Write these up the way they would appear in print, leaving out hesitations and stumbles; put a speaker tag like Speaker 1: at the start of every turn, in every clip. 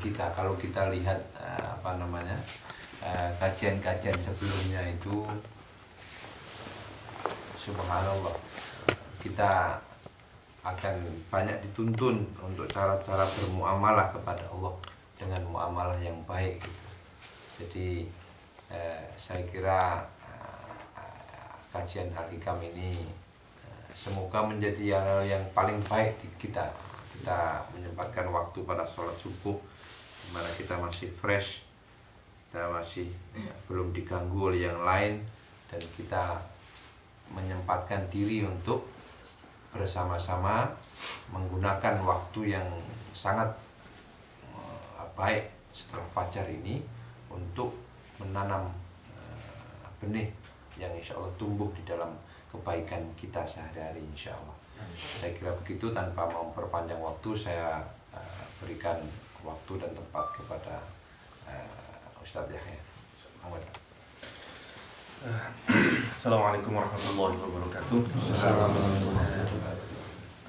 Speaker 1: kita. Kalau kita lihat kajian-kajian sebelumnya itu, subhanallah, kita akan banyak dituntun untuk cara-cara bermuamalah kepada Allah dengan muamalah yang baik gitu. Jadi saya kira kajian Al-Hikam ini semoga menjadi hal yang paling baik di kita menyempatkan waktu pada sholat subuh, di mana kita masih fresh, kita masih belum diganggu oleh yang lain, dan kita menyempatkan diri untuk bersama-sama menggunakan waktu yang sangat baik setelah fajar ini untuk menanam benih yang insya Allah tumbuh di dalam kebaikan kita sehari-hari insya Allah. Saya kira begitu, tanpa memperpanjang waktu saya berikan waktu dan tempat kepada Ustadz Yahya.
Speaker 2: Assalamualaikum warahmatullahi wabarakatuh.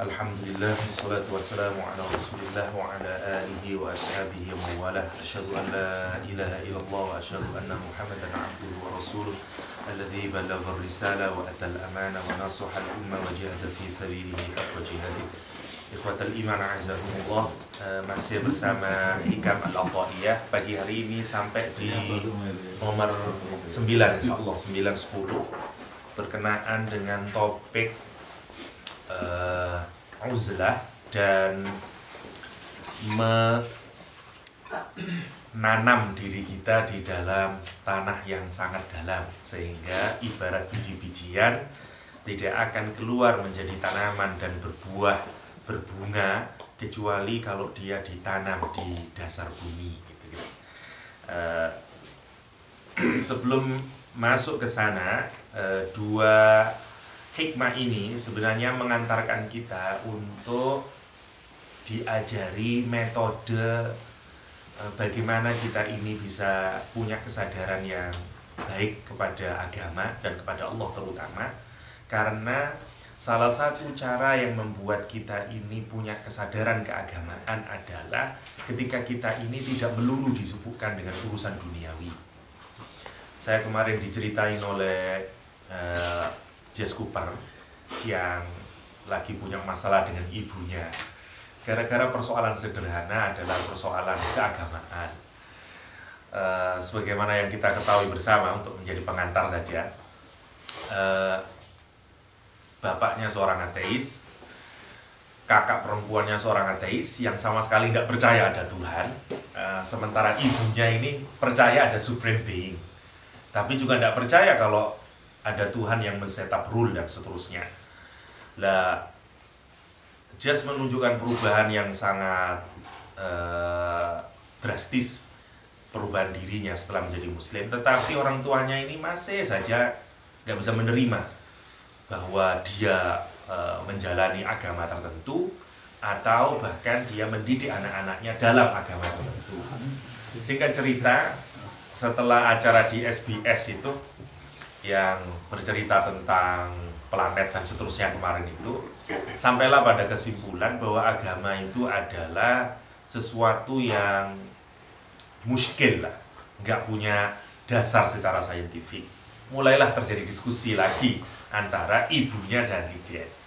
Speaker 2: Alhamdulillah, wassalatu wassalamu ala rasulillah wa ala alihi wa ashabihi wa mawalah. Asyhadu an la ilaha illallah wa asyhadu anna muhammadan abduhu wa rasuluh alladzi ballagha ar-risala wa atal amana wa nasaha al-umma wa jahada fi sabilihi haqqa jihadih. Ikhwatal iman a'azzahumullah, masih bersama Hikam Al-Athaiyah pagi hari ini sampai di nomor 9 insyaallah, 9-10, berkenaan dengan topik uzlah dan menanam diri kita di dalam tanah yang sangat dalam, sehingga ibarat biji-bijian tidak akan keluar menjadi tanaman dan berbuah berbunga kecuali kalau dia ditanam di dasar bumi gitu. Sebelum masuk ke sana, dua hikmah ini sebenarnya mengantarkan kita untuk diajari metode bagaimana kita ini bisa punya kesadaran yang baik kepada agama dan kepada Allah terutama, karena salah satu cara yang membuat kita ini punya kesadaran keagamaan adalah ketika kita ini tidak melulu disibukkan dengan urusan duniawi. Saya kemarin diceritain oleh Jess Cooper yang lagi punya masalah dengan ibunya gara-gara persoalan sederhana adalah persoalan keagamaan. Sebagaimana yang kita ketahui bersama, untuk menjadi pengantar saja, bapaknya seorang ateis, kakak perempuannya seorang ateis yang sama sekali tidak percaya ada Tuhan, sementara ibunya ini percaya ada supreme being, tapi juga tidak percaya kalau ada Tuhan yang men-setup rule dan seterusnya. Lah, Jess menunjukkan perubahan yang sangat drastis, perubahan dirinya setelah menjadi Muslim, tetapi orang tuanya ini masih saja nggak bisa menerima bahwa dia menjalani agama tertentu atau bahkan dia mendidik anak-anaknya dalam agama tertentu. Singkat cerita, setelah acara di SBS itu yang bercerita tentang planet dan seterusnya kemarin itu, sampailah pada kesimpulan bahwa agama itu adalah sesuatu yang muskil lah, nggak punya dasar secara saintifik. Mulailah terjadi diskusi lagi antara ibunya dan si Jess.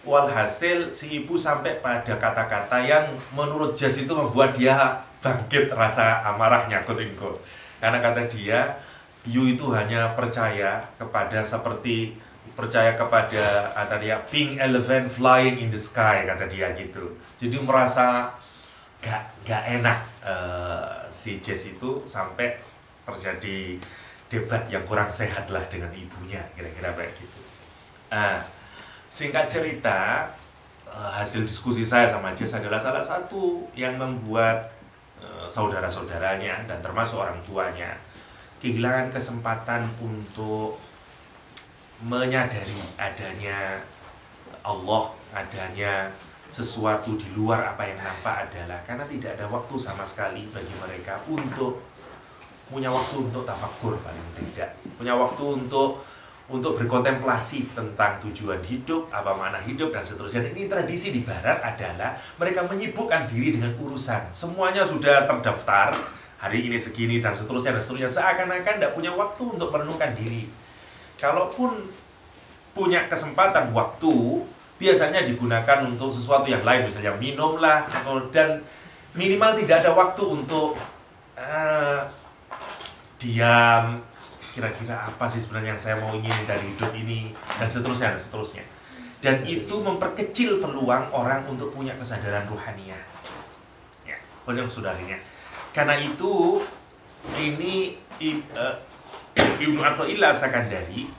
Speaker 2: Walhasil si ibu sampai pada kata-kata yang menurut Jess itu membuat dia bangkit rasa amarahnya, quote-unquote. Karena kata dia, you itu hanya percaya kepada pink elephant flying in the sky, kata dia gitu. Jadi merasa gak enak si Jess itu, sampai terjadi debat yang kurang sehat lah dengan ibunya, kira-kira kayak gitu. Singkat cerita, hasil diskusi saya sama Jess adalah salah satu yang membuat saudara-saudaranya dan termasuk orang tuanya kehilangan kesempatan untuk menyadari adanya Allah, adanya sesuatu di luar apa yang nampak adalah karena tidak ada waktu sama sekali bagi mereka untuk punya waktu untuk tafakkur, paling tidak punya waktu untuk untuk berkontemplasi tentang tujuan hidup, apa makna hidup, dan seterusnya. Dan ini tradisi di Barat adalah mereka menyibukkan diri dengan urusan. Semuanya sudah terdaftar, hari ini segini, dan seterusnya, dan seterusnya. Seakan-akan tidak punya waktu untuk merenungkan diri. Kalaupun punya kesempatan waktu, biasanya digunakan untuk sesuatu yang lain, misalnya minumlah, dan minimal tidak ada waktu untuk diam, kira-kira apa sih sebenarnya yang saya mau ingin dari hidup ini, dan seterusnya, dan seterusnya. Dan itu memperkecil peluang orang untuk punya kesadaran ruhaniah. Ya, banyak saudaranya. Karena itu, ini Ibnu Athaillah As-Sakandari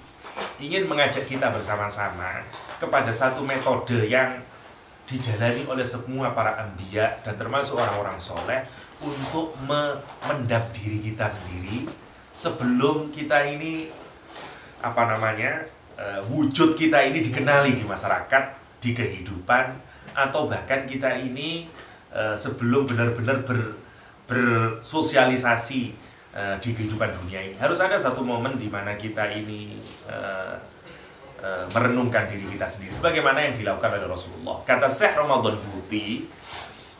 Speaker 2: ingin mengajak kita bersama-sama kepada satu metode yang dijalani oleh semua para anbiya dan termasuk orang-orang soleh untuk memendam diri kita sendiri sebelum kita ini wujud kita ini dikenali di masyarakat, di kehidupan, atau bahkan kita ini sebelum benar-benar bersosialisasi di kehidupan dunia ini. Harus ada satu momen di mana kita ini merenungkan diri kita sendiri sebagaimana yang dilakukan oleh Rasulullah. Kata Syekh Ramadan Buti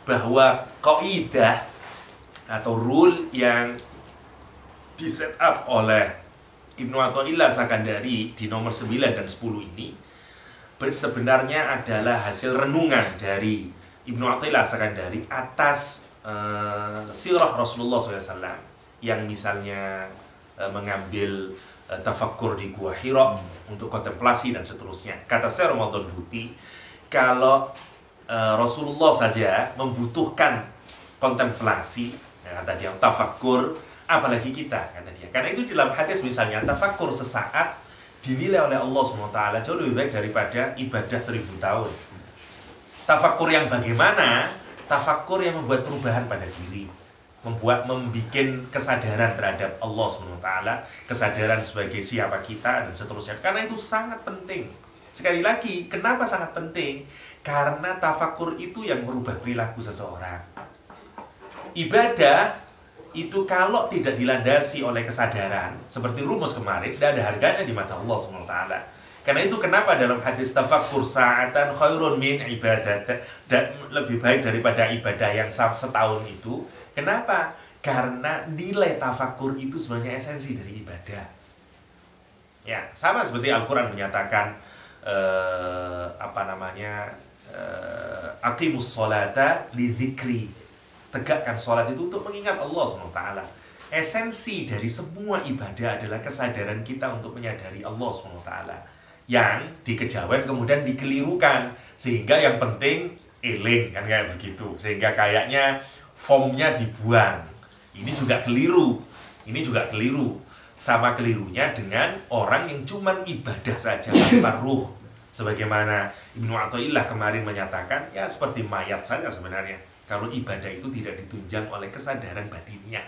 Speaker 2: bahwa kaidah atau rule yang di set up oleh Ibnu Athaillah Sakandari di nomor 9 dan 10 ini sebenarnya adalah hasil renungan dari Ibnu Athaillah Sakandari atas sirah Rasulullah SAW, yang misalnya mengambil tafakkur di Gua Hira untuk kontemplasi dan seterusnya. Kata Syekh Ramadan Buti, kalau Rasulullah saja membutuhkan kontemplasi, kata dia, tafakkur, apalagi kita, kata dia. Karena itu dalam hadis misalnya, tafakkur sesaat dinilai oleh Allah SWT jauh lebih baik daripada ibadah 1000 tahun. Tafakkur yang bagaimana? Tafakkur yang membuat perubahan pada diri, membuat kesadaran terhadap Allah SWT, kesadaran sebagai siapa kita, dan seterusnya. Karena itu sangat penting. Sekali lagi, kenapa sangat penting? Karena tafakkur itu yang merubah perilaku seseorang. Ibadah itu kalau tidak dilandasi oleh kesadaran, seperti rumus kemarin, tidak ada harganya di mata Allah SWT. Karena itu kenapa dalam hadis tafakkur sa'atan khairun min ibadat, dan lebih baik daripada ibadah yang setahun itu. Kenapa? Karena nilai tafakkur itu sebenarnya esensi dari ibadah. Ya, sama seperti Al-Quran menyatakan aqimus sholata lidzikri. Tegakkan sholat itu untuk mengingat Allah SWT. Esensi dari semua ibadah adalah kesadaran kita untuk menyadari Allah SWT, yang dikejauhan kemudian dikelirukan, sehingga yang penting eling, kan kayak begitu. Sehingga kayaknya formnya dibuang. Ini juga keliru. Ini juga keliru. Sama kelirunya dengan orang yang cuman ibadah saja tanpa ruh. Sebagaimana Ibnu Athaillah kemarin menyatakan, ya seperti mayat saja sebenarnya. Kalau ibadah itu tidak ditunjang oleh kesadaran batinnya,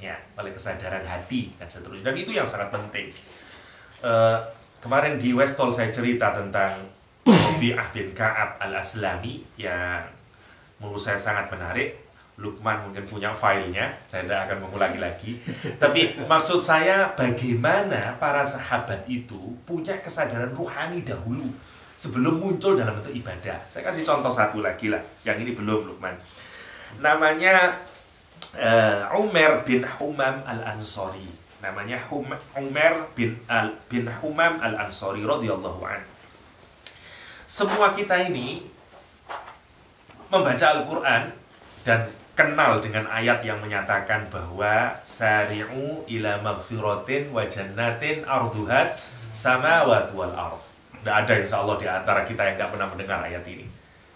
Speaker 2: ya, oleh kesadaran hati dan seterusnya. Dan itu yang sangat penting. Kemarin di Westall saya cerita tentang Rabi'ah bin Ka'ab al-Aslami yang menurut saya sangat menarik. Lukman mungkin punya filenya, saya tidak akan mengulangi lagi. Tapi maksud saya, bagaimana para sahabat itu punya kesadaran ruhani dahulu sebelum muncul dalam bentuk ibadah. Saya kasih contoh satu lagi lah, yang ini belum Lukman. Namanya Umar bin Humam al-Ansari. Namanya Umar bin Humam al-Ansari radhiyallahu anhu. Semua kita ini membaca Al-Quran dan kenal dengan ayat yang menyatakan bahwa sari'u ila maghfiratin wa jannatin arduhas samawati wal ardh. Tidak ada insya Allah di antara kita yang nggak pernah mendengar ayat ini.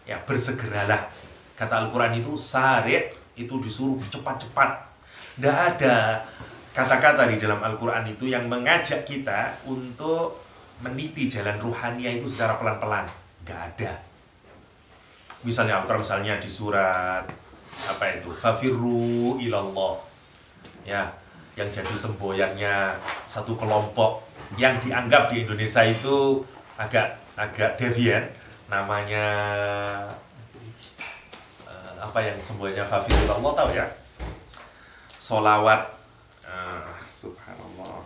Speaker 2: Ya, bersegeralah. Kata Al-Quran itu sari', itu disuruh cepat-cepat. Tidak ada kata-kata di dalam Al-Quran itu yang mengajak kita untuk meniti jalan ruhaniah itu secara pelan-pelan. Nggak ada. Misalnya Al-Quran misalnya di surat fafirru ilallah. Ya, yang jadi semboyannya satu kelompok yang dianggap di Indonesia itu agak devian, namanya yang semboyannya fafirru ilallah, tahu ya? Solawat subhanallah.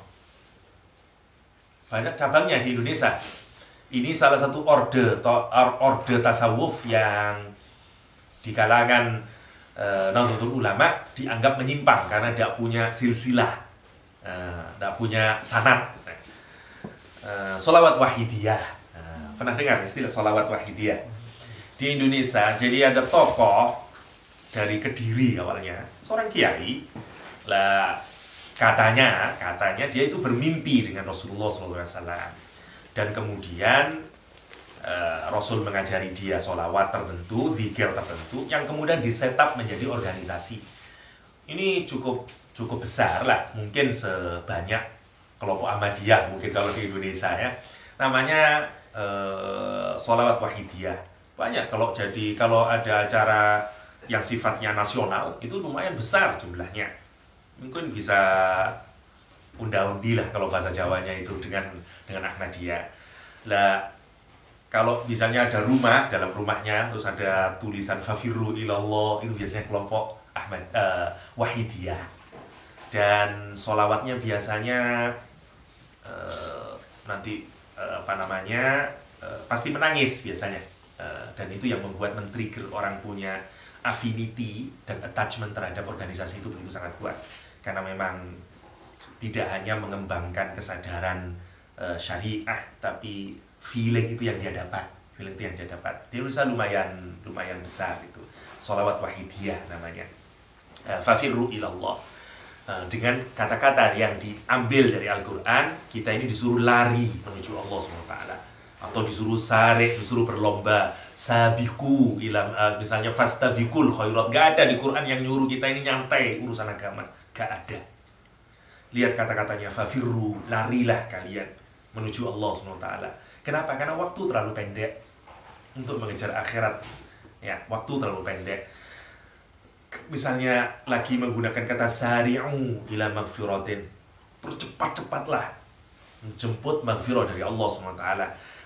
Speaker 2: banyak cabangnya di Indonesia. Ini salah satu orde tasawuf yang di kalangan Nahdlatul Ulama dianggap menyimpang karena tidak punya silsilah, tidak punya sanad. Sholawat wahidiyah, pernah dengar istilah sholawat wahidiyah di Indonesia? Jadi ada tokoh dari Kediri awalnya, seorang kiai lah, katanya dia itu bermimpi dengan Rasulullah SAW. Dan kemudian Rasul mengajari dia sholawat tertentu, zikir tertentu, yang kemudian disetap menjadi organisasi. Ini cukup besar lah, mungkin sebanyak kelompok Ahmadiyah mungkin kalau di Indonesia ya. Namanya sholawat wahidiyah. Banyak kalau ada acara yang sifatnya nasional itu lumayan besar jumlahnya. Mungkin bisa unda-undi lah kalau bahasa Jawanya itu dengan Ahmadiyah. Lah kalau misalnya ada rumah, dalam rumahnya terus ada tulisan Fafirru ilallah, itu biasanya kelompok Wahidiyah. Dan sholawatnya biasanya pasti menangis biasanya. Dan itu yang membuat men-trigger orang punya affinity dan attachment terhadap organisasi itu begitu sangat kuat. Karena memang tidak hanya mengembangkan kesadaran syariah, tapi feeling itu yang dia dapat. Di Indonesia lumayan besar itu. Sholawat wahidiyah namanya. Fafirru ilallah. Dengan kata-kata yang diambil dari Al-Quran, kita ini disuruh lari menuju Allah SWT. Atau disuruh disuruh berlomba. Sabiku ilam, misalnya fastabikul khairat. Gak ada di Quran yang nyuruh kita ini nyantai urusan agama. Gak ada. Lihat kata-katanya, fafirru, larilah kalian menuju Allah SWT. Kenapa? Karena waktu terlalu pendek untuk mengejar akhirat. Ya, waktu terlalu pendek. Misalnya lagi menggunakan kata sari'u ila magfiratin, percepat-cepatlah menjemput magfirah dari Allah SWT.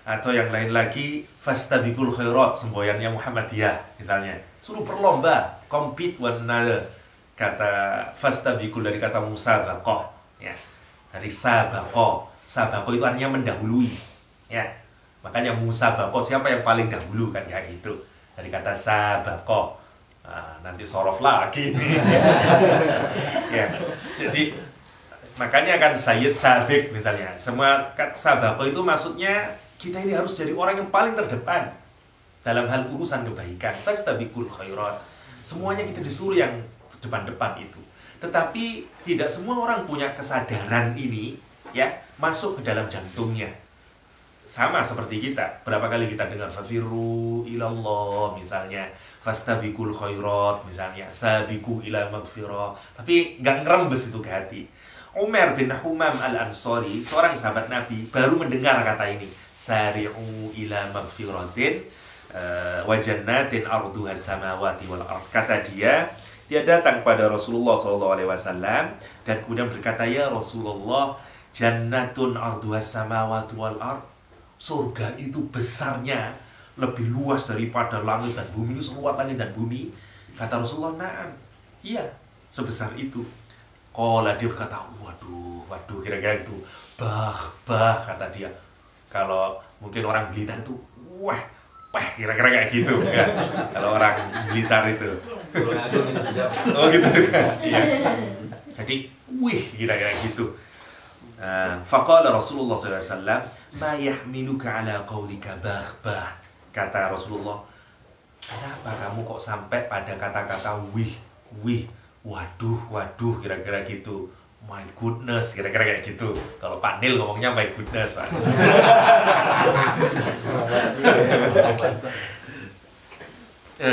Speaker 2: Atau yang lain lagi, fastabikul khairat, semboyannya Muhammadiyah misalnya, suruh berlomba, compete one another. Kata fastabikul dari kata musabaqah, ya, dari sabaqah. Sabaqah itu artinya mendahului, ya. Makanya musabaqah, siapa yang paling dahulu kan, kayak gitu. Dari kata sabaqah. Nanti sorof lagi. Ya. Jadi makanya kan Sayyid Sabiq misalnya. Semua sabaqah itu maksudnya kita ini harus jadi orang yang paling terdepan dalam hal urusan kebaikan. Fastabikul khairat. Semuanya kita disuruh yang depan-depan itu. Tetapi tidak semua orang punya kesadaran ini, ya, masuk ke dalam jantungnya. Sama seperti kita. Berapa kali kita dengar fafirru ilallah misalnya, fastabikul khairat misalnya, sabiku ila magfirah. Tapi nggak ngerembes itu ke hati. Umar bin Humam al-Ansari, seorang sahabat Nabi, baru mendengar kata ini. Sari'u ila magfiratin wa jannatin arduha samawati wal ard. Kata dia datang pada Rasulullah SAW dan kemudian berkata, ya Rasulullah, jannatun arduha samawati wal ard. Surga itu besarnya lebih luas daripada langit dan bumi, itu seluas langit dan bumi. Kata Rasulullah, na'am, iya, sebesar itu. Qala, dia berkata, waduh, kira-kira gitu. Bah, kata dia. Kalau mungkin orang Blitar itu, wah, kira-kira kayak gitu. Ya. Kalau orang Blitar itu. Oh gitu juga. Iya. Jadi, kira-kira gitu. Faqala Rasulullah SAW, ma yahmiluka ala qawlika bah. Kata Rasulullah, kenapa kamu kok sampai pada kata-kata waduh, kira-kira gitu. My goodness, kira-kira kayak gitu. Kalau Pak Nil ngomongnya my goodness, Pak.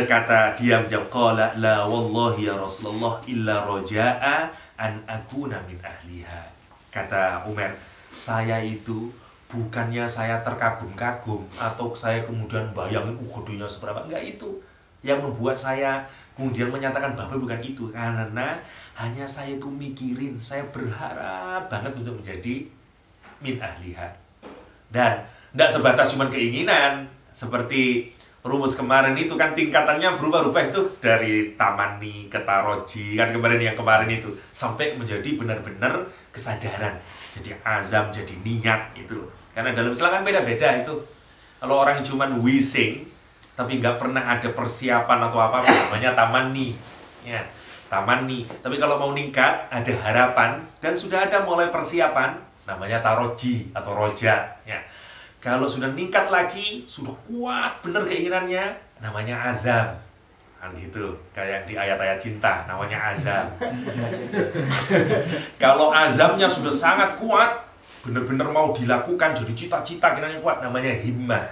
Speaker 2: Kata dia menjawab, qala la wallahi ya Rasulullah illa roja'a an akuna min ahliha. Kata Umar, saya itu bukannya saya terkagum-kagum atau saya kemudian bayangin gedenya seberapa, enggak itu. Yang membuat saya kemudian menyatakan bahwa bukan itu, karena hanya saya itu mikirin, saya berharap banget untuk menjadi min ahliha. Dan tidak sebatas cuma keinginan, seperti rumus kemarin itu kan tingkatannya berubah-ubah itu dari tamani ke taroji kan yang kemarin itu sampai menjadi benar-benar kesadaran, jadi azam, jadi niat itu. Karena dalam Islam kan beda-beda itu. Kalau orang cuman wising tapi nggak pernah ada persiapan atau apa namanya tamani ya, tamani. Tapi kalau mau ningkat ada harapan dan sudah ada mulai persiapan namanya taroji atau roja ya. Kalau sudah meningkat lagi, sudah kuat bener keinginannya, namanya azam. Kan gitu, kayak di ayat-ayat cinta, namanya azam. Kalau azamnya sudah sangat kuat, bener-bener mau dilakukan, jadi cita-cita kiranya kuat, namanya himmah.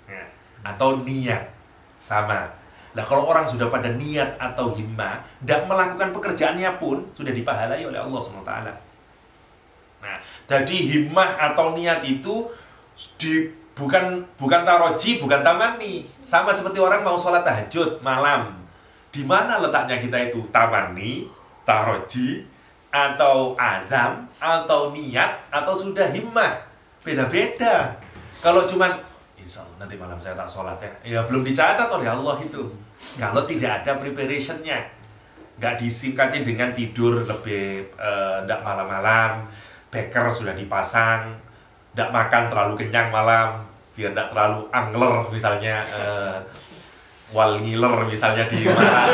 Speaker 2: Ya. Atau niat, sama. Nah kalau orang sudah pada niat atau himmah, tidak melakukan pekerjaannya pun, sudah dipahalai oleh Allah SWT. Nah, jadi himmah atau niat itu bukan taroji, bukan tamani. Sama seperti orang mau sholat tahajud malam. Di mana letaknya kita itu? Tamani, taroji, atau azam, atau niat, atau sudah himmah. Beda-beda. Kalau cuman insya Allah nanti malam saya tak sholat ya belum dicatat oleh Allah itu. Kalau tidak ada preparationnya, nggak disingkatin dengan tidur lebih nggak malam-malam, beker sudah dipasang, tidak makan terlalu kenyang malam biar tidak terlalu angler misalnya, wal ngiler misalnya di malam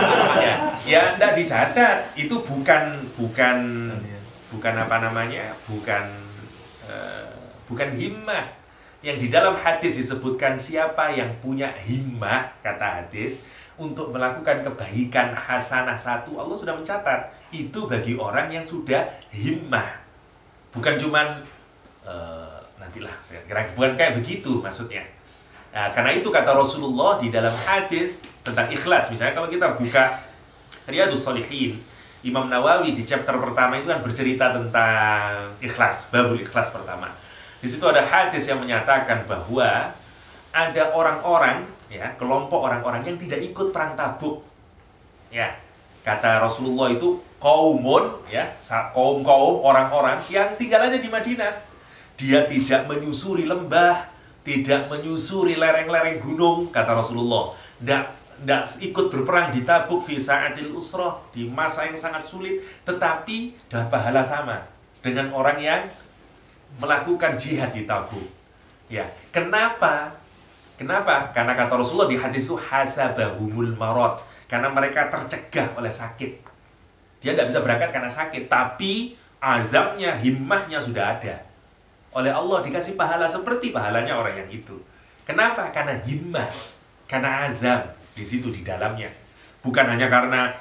Speaker 2: ya tidak dicatat. Itu bukan apa namanya, bukan himmah. Yang di dalam hadis disebutkan siapa yang punya himmah, kata hadis, untuk melakukan kebaikan hasanah satu, Allah sudah mencatat itu bagi orang yang sudah himmah. Bukan cuman nantilah, saya kira bukan kayak begitu maksudnya. Nah, karena itu kata Rasulullah di dalam hadis tentang ikhlas. Misalnya kalau kita buka Riyadhus Shalihin, Imam Nawawi di chapter pertama itu kan bercerita tentang ikhlas, babul ikhlas pertama. Di situ ada hadis yang menyatakan bahwa ada orang-orang ya, kelompok orang-orang yang tidak ikut perang Tabuk. Ya, kata Rasulullah itu kaumun ya, kaum orang-orang yang tinggal aja di Madinah. Dia tidak menyusuri lembah, tidak menyusuri lereng-lereng gunung, kata Rasulullah. Tidak ikut berperang di Tabuk fi sa'atil usrah, di masa yang sangat sulit, tetapi dapat pahala sama dengan orang yang melakukan jihad di Tabuk. Ya, kenapa? Karena kata Rasulullah di hadis itu hasabahumul marad, karena mereka tercegah oleh sakit. Dia tidak bisa berangkat karena sakit, tapi azabnya, himmahnya sudah ada. Oleh Allah dikasih pahala seperti pahalanya orang yang itu. Kenapa? Karena himmah, karena azam di situ di dalamnya. Bukan hanya karena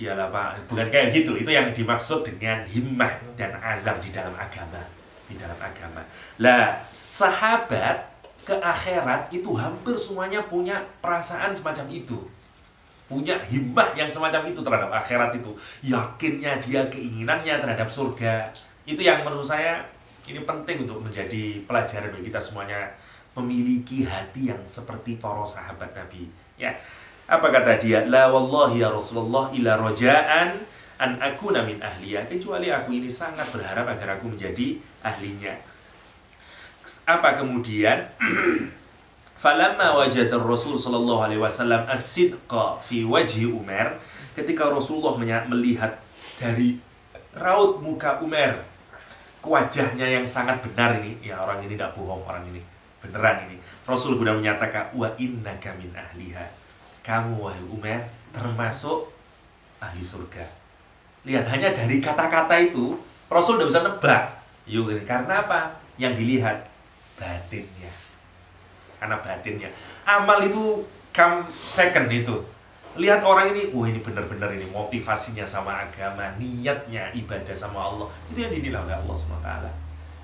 Speaker 2: iyalah Pak, bukan kayak gitu. Itu yang dimaksud dengan himmah dan azam di dalam agama, di dalam agama. Lah, sahabat ke akhirat itu hampir semuanya punya perasaan semacam itu. Punya himmah yang semacam itu terhadap akhirat itu. Yakinnya dia, keinginannya terhadap surga. Itu yang menurut saya ini penting untuk menjadi pelajaran bagi kita semuanya, memiliki hati yang seperti para sahabat Nabi. Ya, apa kata dia? La wallahi ya Rasulullah ila roja'an an akuna min ahliya, kecuali aku ini sangat berharap agar aku menjadi ahlinya. Apa kemudian? Falamma wajada Rasul sallallahu alaihi wasallam as-sidqa fi wajhi Umar, ketika Rasulullah melihat dari raut muka Umar, wajahnya yang sangat benar ini, ya orang ini tidak bohong, orang ini beneran ini. Rasul sudah menyatakan wa innaka min ahliha, kamu wahai Umar termasuk ahli surga. Lihat, hanya dari kata-kata itu Rasul sudah bisa nebak. Yuk, karena apa? Yang dilihat batinnya. Karena batinnya. Amal itu come second itu. Lihat orang ini, ini benar-benar ini motivasinya sama agama, niatnya ibadah sama Allah. Itu yang dinilai oleh Allah SWT.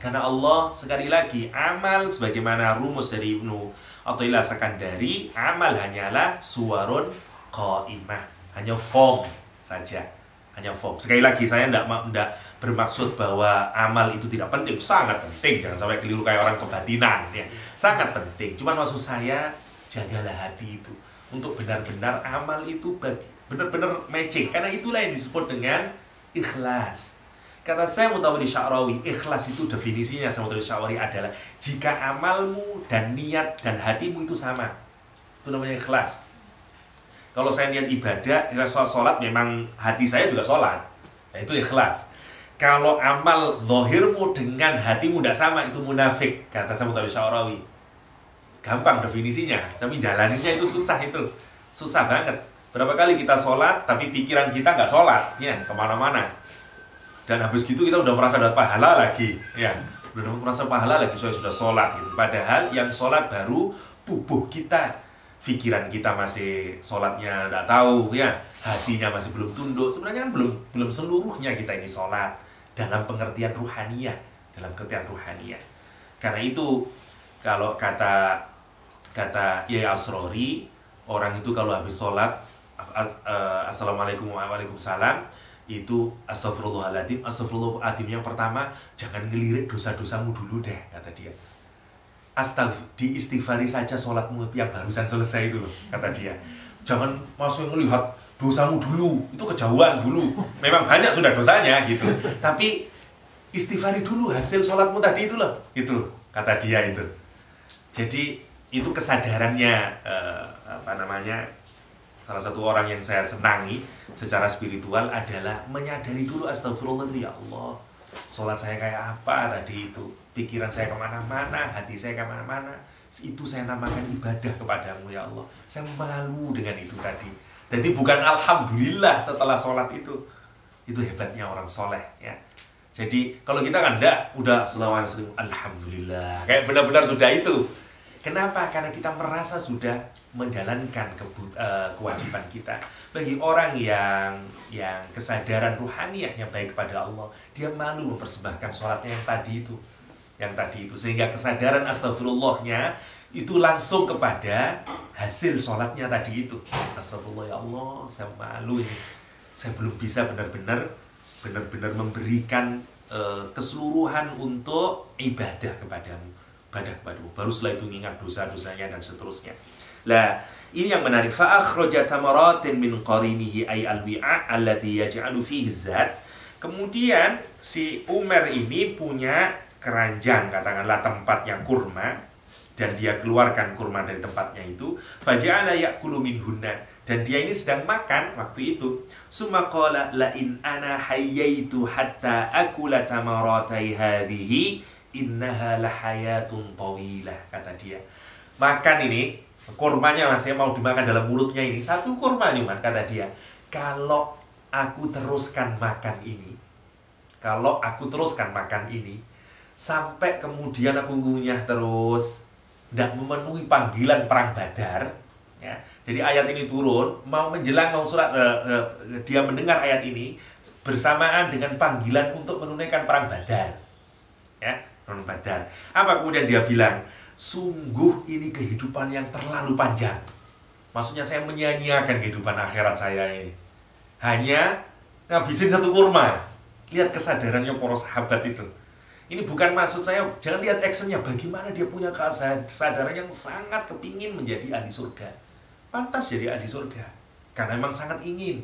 Speaker 2: Karena Allah, sekali lagi, amal sebagaimana rumus dari Ibnu Athaillah Sakandari, amal hanyalah suwarun qaimah, hanya form saja, hanya form. Sekali lagi, saya tidak bermaksud bahwa amal itu tidak penting, sangat penting. Jangan sampai keliru kayak orang kebatinan, ya. Sangat penting. Cuman maksud saya, jagalah hati itu. Untuk benar-benar amal itu benar-benar matching. Karena itulah yang disebut dengan ikhlas. Kata Syekh Mutawalli Sya'rawi, ikhlas itu definisinya Syekh Mutawalli Sya'rawi adalah jika amalmu dan niat dan hatimu itu sama. Itu namanya ikhlas. Kalau saya niat ibadah, ya sholat memang hati saya juga sholat. Nah, itu ikhlas. Kalau amal zahirmu dengan hatimu tidak sama, itu munafik, kata Samudari Sya'rawi. Gampang definisinya, tapi jalaninnya itu susah itu. Susah banget. Berapa kali kita sholat, tapi pikiran kita nggak sholat, ya, kemana-mana. Dan habis gitu kita udah merasa dapat pahala lagi, ya. Udah merasa pahala lagi, saya sudah sholat gitu. Padahal yang sholat baru tubuh kita, pikiran kita masih sholatnya nggak tahu, ya, hatinya masih belum tunduk. Sebenarnya kan belum seluruhnya kita ini sholat dalam pengertian ruhaniyah, Karena itu kalau kata Yai Asrori, orang itu kalau habis sholat assalamualaikum waalaikumsalam, itu astagfirullahaladzim, yang pertama jangan ngelirik dosa-dosamu dulu deh, kata dia. Diistighfari saja sholatmu yang barusan selesai itu loh, kata dia. Jangan langsung melihat dosamu dulu, itu kejauhan dulu. Memang banyak sudah dosanya gitu, tapi istighfari dulu hasil sholatmu tadi itu loh, itu kata dia itu. Jadi itu kesadarannya salah satu orang yang saya senangi secara spiritual adalah menyadari dulu, astagfirullah itu, ya Allah, sholat saya kayak apa tadi itu, pikiran saya kemana-mana, hati saya kemana-mana, itu saya namakan ibadah kepadamu ya Allah. Saya malu dengan itu tadi. Jadi bukan alhamdulillah setelah sholat itu hebatnya orang soleh, ya. Jadi kalau kita kan enggak, udah selawat alhamdulillah, kayak benar-benar sudah itu. Kenapa? Karena kita merasa sudah menjalankan kewajiban kita. Bagi orang yang kesadaran ruhaniyahnya baik kepada Allah, dia malu mempersembahkan sholatnya yang tadi itu, sehingga kesadaran astagfirullahnya itu langsung kepada hasil sholatnya tadi itu. Astagfirullah ya Allah, saya malu ini, saya belum bisa benar-benar memberikan keseluruhan untuk ibadah kepadamu. Baru setelah itu ingat dosa-dosanya dan seterusnya. Lah, ini yang menarik. Fa akhraja tamaratin min qarinihi ay alwi'a alladhi yaj'alu fihi zat. Kemudian si Umar ini punya keranjang, katakanlah tempat yang kurma, dan dia keluarkan kurma dari tempatnya itu. Faja'ala ya'kulu minhunna, dan dia ini sedang makan waktu itu. Summa qala la in ana hayyaitu hatta akula tamaratai hadhihi innaha lahayatun tawilah, kata dia. Makan ini kurmanya masih mau dimakan dalam mulutnya ini, satu kurma cuma, kata dia. Kalau aku teruskan makan ini sampai kemudian aku ngunyah terus, tidak memenuhi panggilan perang Badar, ya. Jadi ayat ini turun mau menjelang mau surat dia mendengar ayat ini bersamaan dengan panggilan untuk menunaikan perang Badar, ya. Badar. Apa kemudian dia bilang, sungguh ini kehidupan yang terlalu panjang. Maksudnya saya menyia-nyiakan kehidupan akhirat saya ini hanya ngabisin satu kurma. Lihat kesadarannya para sahabat itu. Ini bukan maksud saya, jangan lihat actionnya, bagaimana dia punya kesadaran yang sangat kepingin menjadi ahli surga. Pantas jadi ahli surga karena memang sangat ingin.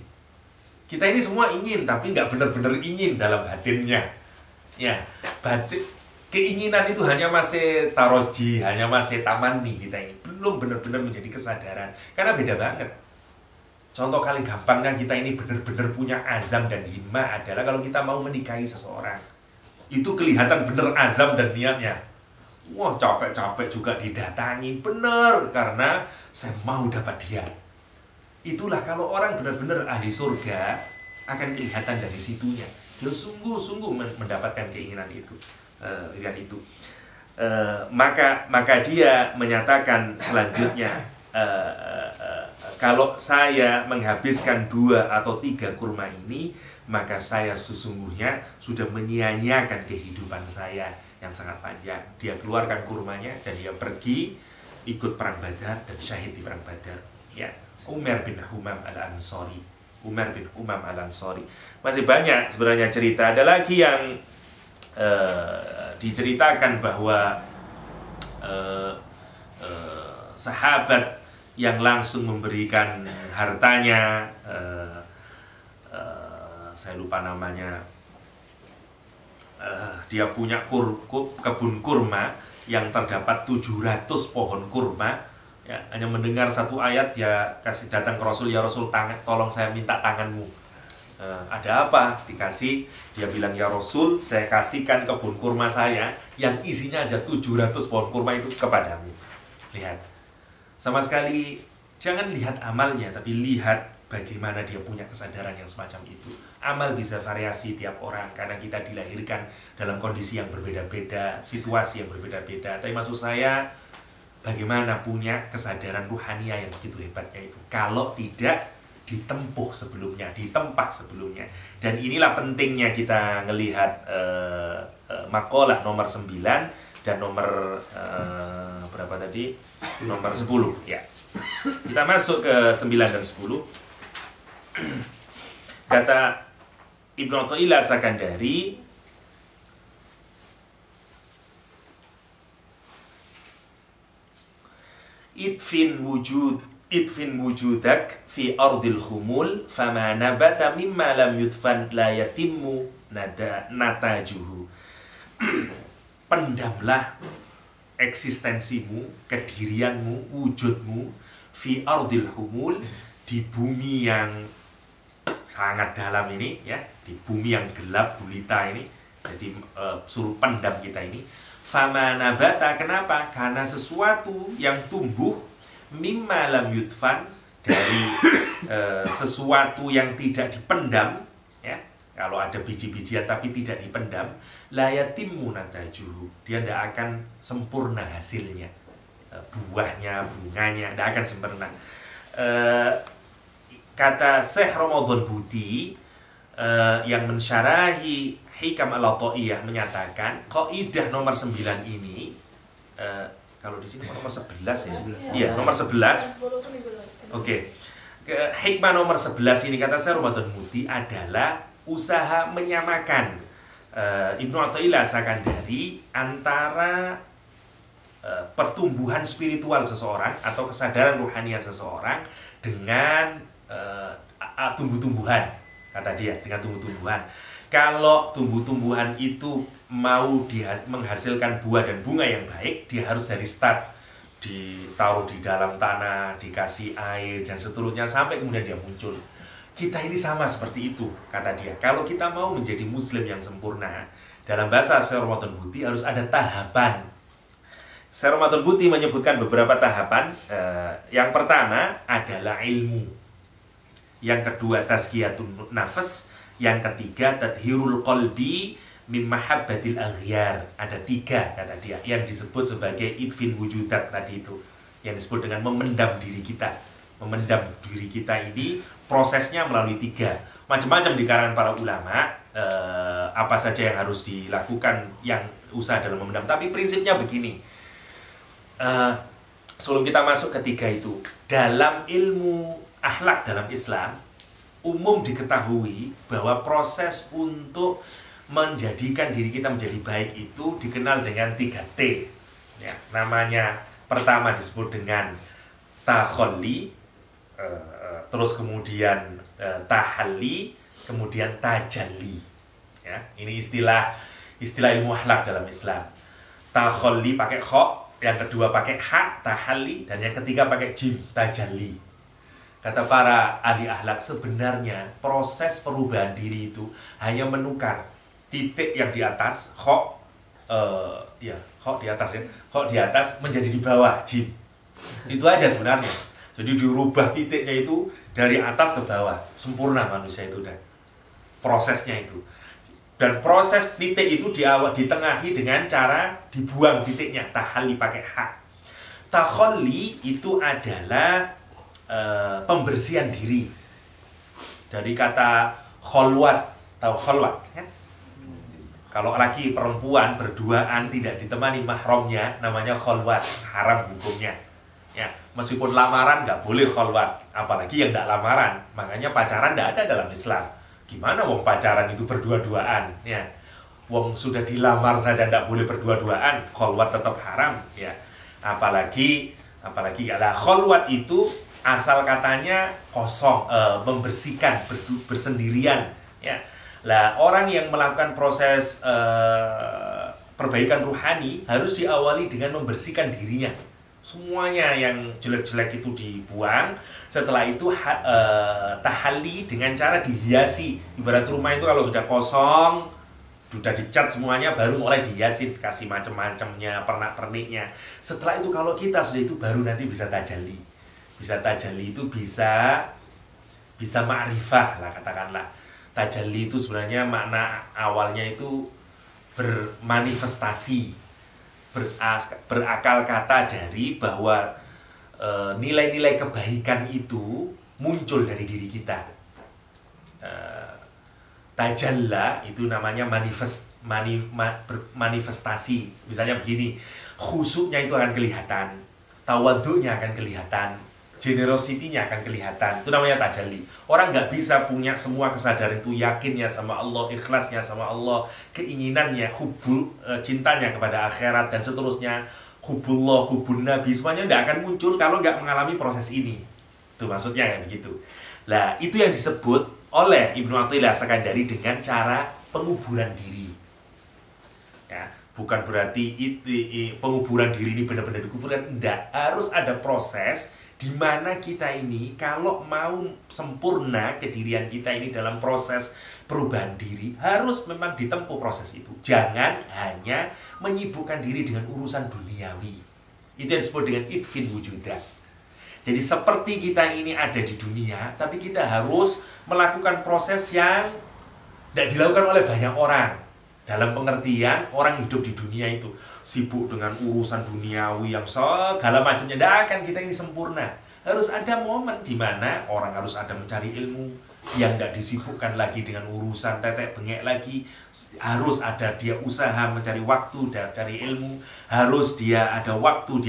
Speaker 2: Kita ini semua ingin, tapi nggak benar-benar ingin dalam batinnya, ya. Keinginan itu hanya masih taroji, hanya masih tamani, kita ini belum benar-benar menjadi kesadaran. Karena beda banget. Contoh paling gampangnya kita ini benar-benar punya azam dan himmah adalah kalau kita mau menikahi seseorang. Itu kelihatan benar azam dan niatnya. Wah, capek-capek juga didatangi, benar, karena saya mau dapat dia. Itulah kalau orang benar-benar ahli surga, akan kelihatan dari situnya. Dia sungguh-sungguh mendapatkan keinginan itu. Maka dia menyatakan selanjutnya, kalau saya menghabiskan 2 atau 3 kurma ini, maka saya sesungguhnya sudah menyia-nyiakan kehidupan saya yang sangat panjang. Dia keluarkan kurmanya dan dia pergi ikut perang Badar dan syahid di perang Badar, ya. Umar bin Humam al-Ansari. Masih banyak sebenarnya cerita. Ada lagi yang diceritakan bahwa sahabat yang langsung memberikan hartanya, saya lupa namanya, dia punya kebun kurma yang terdapat 700 pohon kurma, Ya, hanya mendengar satu ayat ya kasih datang ke Rasul, ya Rasul tolong saya minta tanganmu. Ada apa? Dikasih, dia bilang ya Rasul, saya kasihkan kebun kurma saya yang isinya aja 700 pohon kurma itu kepadamu. Lihat, sama sekali jangan lihat amalnya, tapi lihat bagaimana dia punya kesadaran yang semacam itu. Amal bisa variasi tiap orang karena kita dilahirkan dalam kondisi yang berbeda-beda, situasi yang berbeda-beda. Tapi maksud saya, bagaimana punya kesadaran ruhania yang begitu hebatnya itu. Kalau tidak ditempuh sebelumnya, ditempa sebelumnya. Dan inilah pentingnya kita ngelihat makalah nomor 9 dan nomor berapa tadi? Nomor 10 ya. Kita masuk ke 9 dan 10. Kata Ibnu Athaillah Sakandari, idfin wujudak fi ardil khumul fama nabata mimma lam yudfan la yatimmu natajuhu. Pendamlah eksistensimu, kedirianmu, wujudmu fi ardil khumul, di bumi yang sangat dalam ini ya, di bumi yang gelap gulita ini. Jadi suruh pendam kita ini. Fama nabata, kenapa? Karena sesuatu yang tumbuh mimma lam yudfan, dari sesuatu yang tidak dipendam ya. Kalau ada biji-bijian tapi tidak dipendam, la yatimmu natajuhu, dia tidak akan sempurna hasilnya, buahnya, bunganya tidak akan sempurna. Kata Syekh Ramadan Buti yang mensyarahi Hikam Al-Athaiyah menyatakan kaidah nomor 9 ini, kalau di sini nomor 11 ya. Iya, nomor 11. Oke. Hikmah nomor 11 ini kata Syekh Ramadan Buti adalah usaha menyamakan Ibnu Athaillah Sakandari antara pertumbuhan spiritual seseorang atau kesadaran ruhania seseorang dengan tumbuh-tumbuhan, kata dia, dengan tumbuh-tumbuhan. Kalau tumbuh-tumbuhan itu mau menghasilkan buah dan bunga yang baik, dia harus dari start ditaruh di dalam tanah, dikasih air dan seterusnya sampai kemudian dia muncul. Kita ini sama seperti itu, kata dia. Kalau kita mau menjadi muslim yang sempurna, dalam bahasa Syekh Ramadan Buti harus ada tahapan. Syekh Ramadan Buti menyebutkan beberapa tahapan. Yang pertama adalah ilmu. Yang kedua tazkiyatun nafas. Yang ketiga tadhirul qalbi min mahabbatil aghyar. Ada 3 kata dia yang disebut sebagai idfin wujudak tadi itu, yang disebut dengan memendam diri kita. Memendam diri kita ini prosesnya melalui 3 macam-macam di kalangan para ulama. Apa saja yang harus dilakukan, yang usaha dalam memendam. Tapi prinsipnya begini, sebelum kita masuk ke 3 itu, dalam ilmu akhlak dalam Islam umum diketahui bahwa proses untuk menjadikan diri kita menjadi baik itu dikenal dengan 3T ya. Namanya pertama disebut dengan takhalli, terus kemudian tahalli, kemudian tajalli ya. Ini istilah ilmu akhlak dalam Islam. Takhalli pakai kha, yang kedua pakai ha, tahalli, dan yang ketiga pakai jim, tajalli. Kata para ahli akhlak, sebenarnya proses perubahan diri itu hanya menukar titik yang di atas, kha di atas ya, kha di atas menjadi di bawah, jim. Itu aja sebenarnya. Jadi dirubah titiknya itu dari atas ke bawah. Sempurna manusia itu dan prosesnya itu. Dan proses titik itu ditengahi dengan cara dibuang titiknya, tahalli pakai ha. Takhalli itu adalah pembersihan diri, dari kata kholwat, tahu kholwat ya? Kalau laki perempuan berduaan tidak ditemani mahramnya, namanya kholwat, haram hukumnya ya. Meskipun lamaran nggak boleh kholwat, apalagi yang nggak lamaran. Makanya pacaran nggak ada dalam Islam. Gimana wong pacaran itu berdua-duaan ya? Wong sudah dilamar saja nggak boleh berdua-duaan, kholwat tetap haram ya. Apalagi lah kholwat itu asal katanya kosong, membersihkan, bersendirian ya. Lah orang yang melakukan proses perbaikan ruhani harus diawali dengan membersihkan dirinya semuanya yang jelek-jelek itu dibuang. Setelah itu tahalli dengan cara dihiasi. Ibarat rumah itu kalau sudah kosong, sudah dicat semuanya, baru mulai dihiasi, kasih macam-macamnya, pernak-perniknya. Setelah itu kalau kita sudah itu, baru nanti bisa tajalli. Bisa tajalli itu bisa ma'rifah lah, katakanlah. Tajalli itu sebenarnya makna awalnya itu bermanifestasi, berakal kata dari bahwa nilai-nilai kebaikan itu muncul dari diri kita. Tajalla itu namanya manifestasi. Misalnya begini, khusyuknya itu akan kelihatan, tawadhu'nya akan kelihatan, generosity-nya akan kelihatan. Itu namanya tajalli. Orang nggak bisa punya semua kesadaran itu, yakinnya sama Allah, ikhlasnya sama Allah, keinginannya, cintanya kepada akhirat, dan seterusnya, hubullah, hubun nabi, semuanya nggak akan muncul kalau nggak mengalami proses ini. Itu maksudnya kayak begitu. Nah, itu yang disebut oleh Ibnu Athaillah As-Sakandari dengan cara penguburan diri. Ya, bukan berarti penguburan diri ini benar-benar dikuburkan, enggak. Harus ada proses di mana kita ini kalau mau sempurna kedirian kita ini dalam proses perubahan diri, harus memang ditempuh proses itu. Jangan hanya menyibukkan diri dengan urusan duniawi. Itu yang disebut dengan idfin wujudak. Jadi seperti kita ini ada di dunia, tapi kita harus melakukan proses yang tidak dilakukan oleh banyak orang. Dalam pengertian, orang hidup di dunia itu sibuk dengan urusan duniawi yang segala macamnya. Tidak akan kita ini sempurna. Harus ada momen di mana orang harus ada mencari ilmu, yang tidak disibukkan lagi dengan urusan tetek bengek lagi. Harus ada dia usaha mencari waktu dan cari ilmu. Harus dia ada waktu,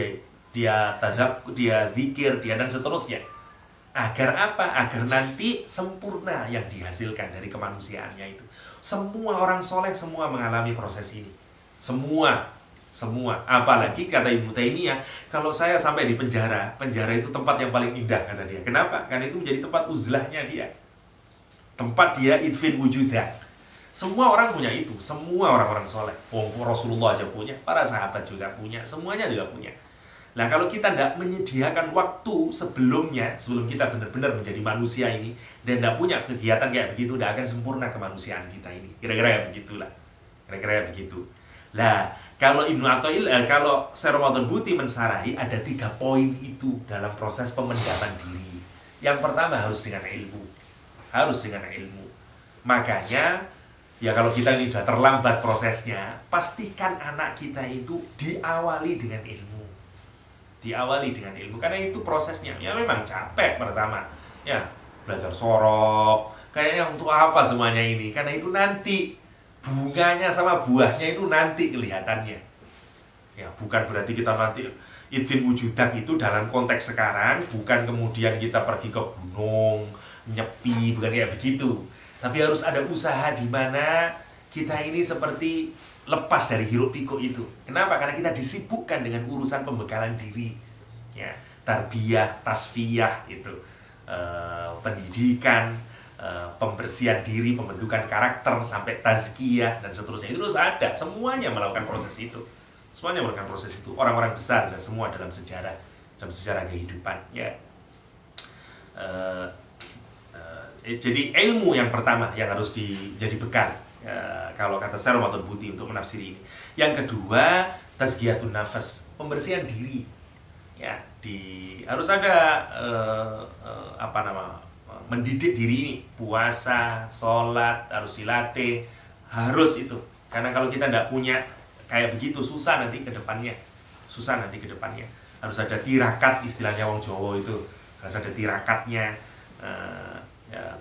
Speaker 2: dia tadab, dia zikir, dia dan seterusnya. Agar apa? Agar nanti sempurna yang dihasilkan dari kemanusiaannya itu. Semua orang soleh semua mengalami proses ini. Semua. Apalagi kata Ibnu Taimiyah, kalau saya sampai di penjara itu tempat yang paling indah, kata dia. Kenapa? Karena itu menjadi tempat uzlahnya dia. Tempat dia idfin wujudah. Semua orang punya itu. Semua orang-orang soleh. Rasulullah aja punya, para sahabat juga punya, semuanya juga punya. Nah, kalau kita tidak menyediakan waktu sebelum kita benar-benar menjadi manusia ini, dan tidak punya kegiatan kayak begitu, tidak akan sempurna kemanusiaan kita ini. Kira-kira begitulah. Kira-kira begitu. Nah, kalau Ibnu Athaillah, kalau Syekh Ramadan Buti mensarahi, ada 3 poin itu dalam proses pemendaman diri. Yang pertama harus dengan ilmu. Harus dengan ilmu. Makanya, ya kalau kita ini sudah terlambat prosesnya, pastikan anak kita itu diawali dengan ilmu. Diawali dengan ilmu, karena itu prosesnya. Ya memang capek pertama, ya belajar sorok, kayaknya untuk apa semuanya ini? Karena itu nanti bunganya sama buahnya itu nanti kelihatannya. Ya bukan berarti kita nanti idfin wujudak itu dalam konteks sekarang, bukan kemudian kita pergi ke gunung nyepi, bukan kayak begitu. Tapi harus ada usaha di mana kita ini seperti lepas dari hiruk pikuk itu. Kenapa? Karena kita disibukkan dengan urusan pembekalan diri, ya, tarbiyah, tasfiyah itu, pendidikan, pembersihan diri, pembentukan karakter, sampai tazkiyah dan seterusnya. Itu harus ada. Semuanya melakukan proses itu. Semuanya melakukan proses itu. Orang-orang besar dan semua dalam sejarah kehidupan. Ya. Jadi ilmu yang pertama yang harus jadi bekal. Kalau kata Syekh Ramadan Buti untuk menafsiri ini. Yang kedua, tazkiyatun nafas, pembersihan diri. Ya, harus ada mendidik diri ini, puasa, sholat, harus dilatih, harus itu. Karena kalau kita tidak punya kayak begitu, susah nanti ke depannya. Harus ada tirakat, istilahnya wong Jawa itu. Harus ada tirakatnya.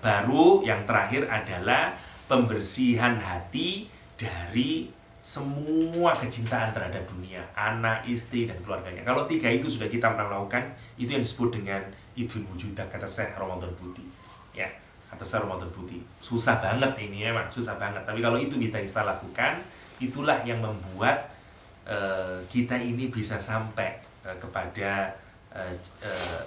Speaker 2: Baru yang terakhir adalah pembersihan hati dari semua kecintaan terhadap dunia, anak, istri, dan keluarganya. Kalau 3 itu sudah kita melakukan, itu yang disebut dengan idfin wujudak, kata Syekh Ramadan Buti. Ya, kata Syekh Ramadan Buti. Susah banget ini, memang susah banget. Tapi kalau itu kita lakukan, itulah yang membuat kita ini bisa sampai kepada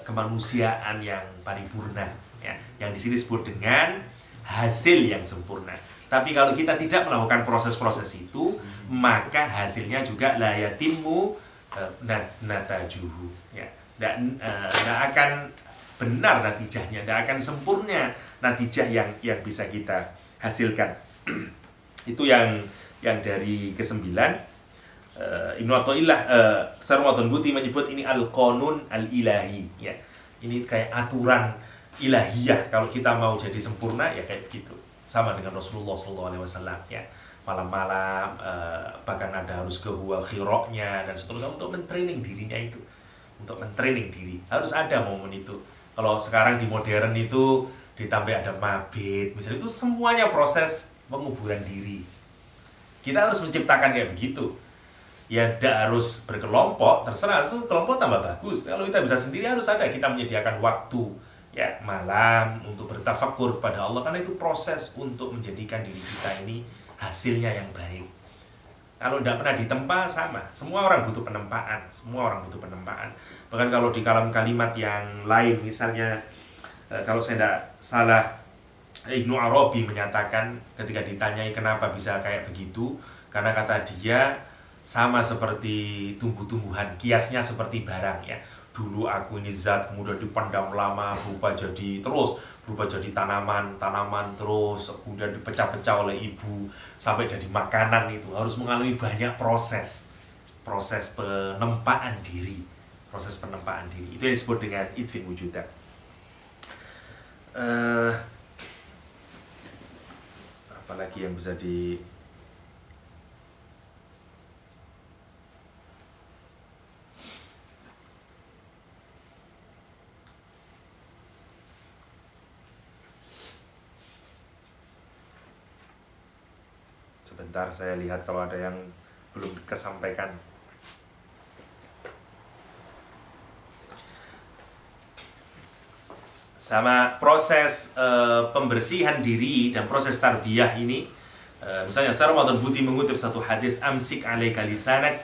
Speaker 2: kemanusiaan yang paripurna. Ya, yang di sini disebut dengan hasil yang sempurna. Tapi kalau kita tidak melakukan proses-proses itu, maka hasilnya juga la yatimmu natajuhu, ya. Nggak akan benar natijahnya, nggak akan sempurna natijah yang bisa kita hasilkan. Itu yang dari ke-9. Ibnu Athaillah Sarwadun Buti menyebut ini al-qanun al-ilahi, ya. Ini kayak aturan ilahiyah. Kalau kita mau jadi sempurna ya kayak begitu. Sama dengan Rasulullah SAW, ya. Malam-malam bahkan ada harus ke Gua Khiroknya dan seterusnya untuk mentraining dirinya itu. Untuk mentraining diri. Harus ada momen itu. Kalau sekarang di modern itu ditambah ada mabit, misalnya, itu semuanya proses penguburan diri. Kita harus menciptakan kayak begitu. Ya tidak harus berkelompok, terserah, kelompok tambah bagus. Kalau kita bisa sendiri harus ada, kita menyediakan waktu ya malam untuk bertafakur kepada Allah, karena itu proses untuk menjadikan diri kita ini hasilnya yang baik. Kalau tidak pernah ditempa, sama. Semua orang butuh penempaan. Semua orang butuh penempaan. Bahkan kalau di kalimat yang lain, misalnya kalau saya tidak salah, Ibnu Arabi menyatakan ketika ditanyai kenapa bisa kayak begitu, karena kata dia sama seperti tumbuh-tumbuhan, kiasnya seperti barang, ya. Dulu aku ini zat, kemudian dipendam lama, berubah jadi tanaman terus, kemudian dipecah-pecah oleh ibu sampai jadi makanan. Itu harus mengalami banyak proses penempaan diri. Itu yang disebut dengan idfin wujudan. Apalagi yang bisa sebentar saya lihat kalau ada yang belum kesampaikan. Sama proses pembersihan diri dan proses tarbiyah ini, misalnya Sarwadun Buti mengutip satu hadis, amsik alaika lisanak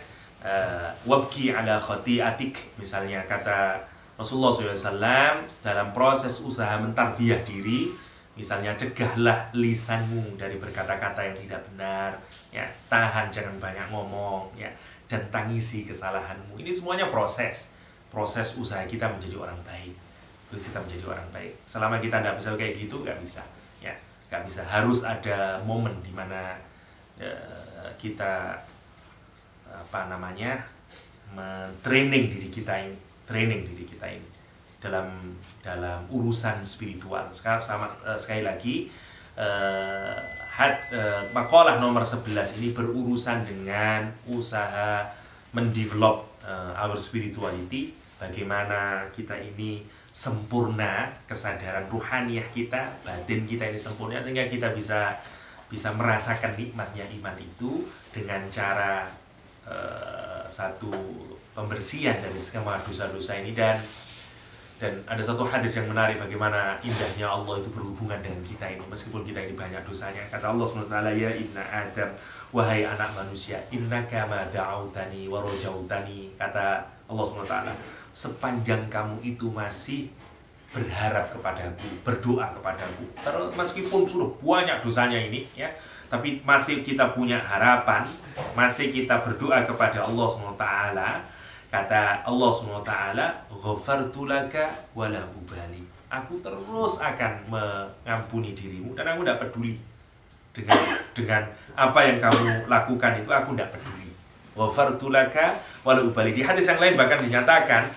Speaker 2: wabki ala khati'atik, misalnya kata Rasulullah SAW dalam proses usaha mentarbiyah diri, misalnya cegahlah lisanmu dari berkata-kata yang tidak benar, ya, tahan jangan banyak ngomong, ya, dan tangisi kesalahanmu. Ini semuanya proses usaha kita menjadi orang baik. Selama kita tidak bisa kayak gitu, nggak bisa, ya, nggak bisa. Harus ada momen di mana kita training diri kita ini dalam urusan spiritual. Sekali lagi, makalah nomor 11 ini berurusan dengan usaha mendevelop our spirituality, bagaimana kita ini sempurna, kesadaran ruhaniyah kita, batin kita ini sempurna, sehingga kita bisa merasakan nikmatnya iman itu dengan cara satu pembersihan dari semua dosa-dosa ini. Dan ada satu hadis yang menarik bagaimana indahnya Allah itu berhubungan dengan kita ini, meskipun kita ini banyak dosanya. Kata Allah SWT, ya ibna Adam, wahai anak manusia, innaka ma da'autani wa rajautani. Kata Allah SWT, sepanjang kamu itu masih berharap kepadaku, berdoa kepadaku, terus meskipun sudah banyak dosanya ini, ya, tapi masih kita punya harapan, masih kita berdoa kepada Allah SWT. Kata Allah SWT, ghafartu laka wala ubali. Aku terus akan mengampuni dirimu dan aku tidak peduli dengan apa yang kamu lakukan itu, aku tidak peduli. Ghafartu laka wala ubali. Di hadis yang lain bahkan dinyatakan,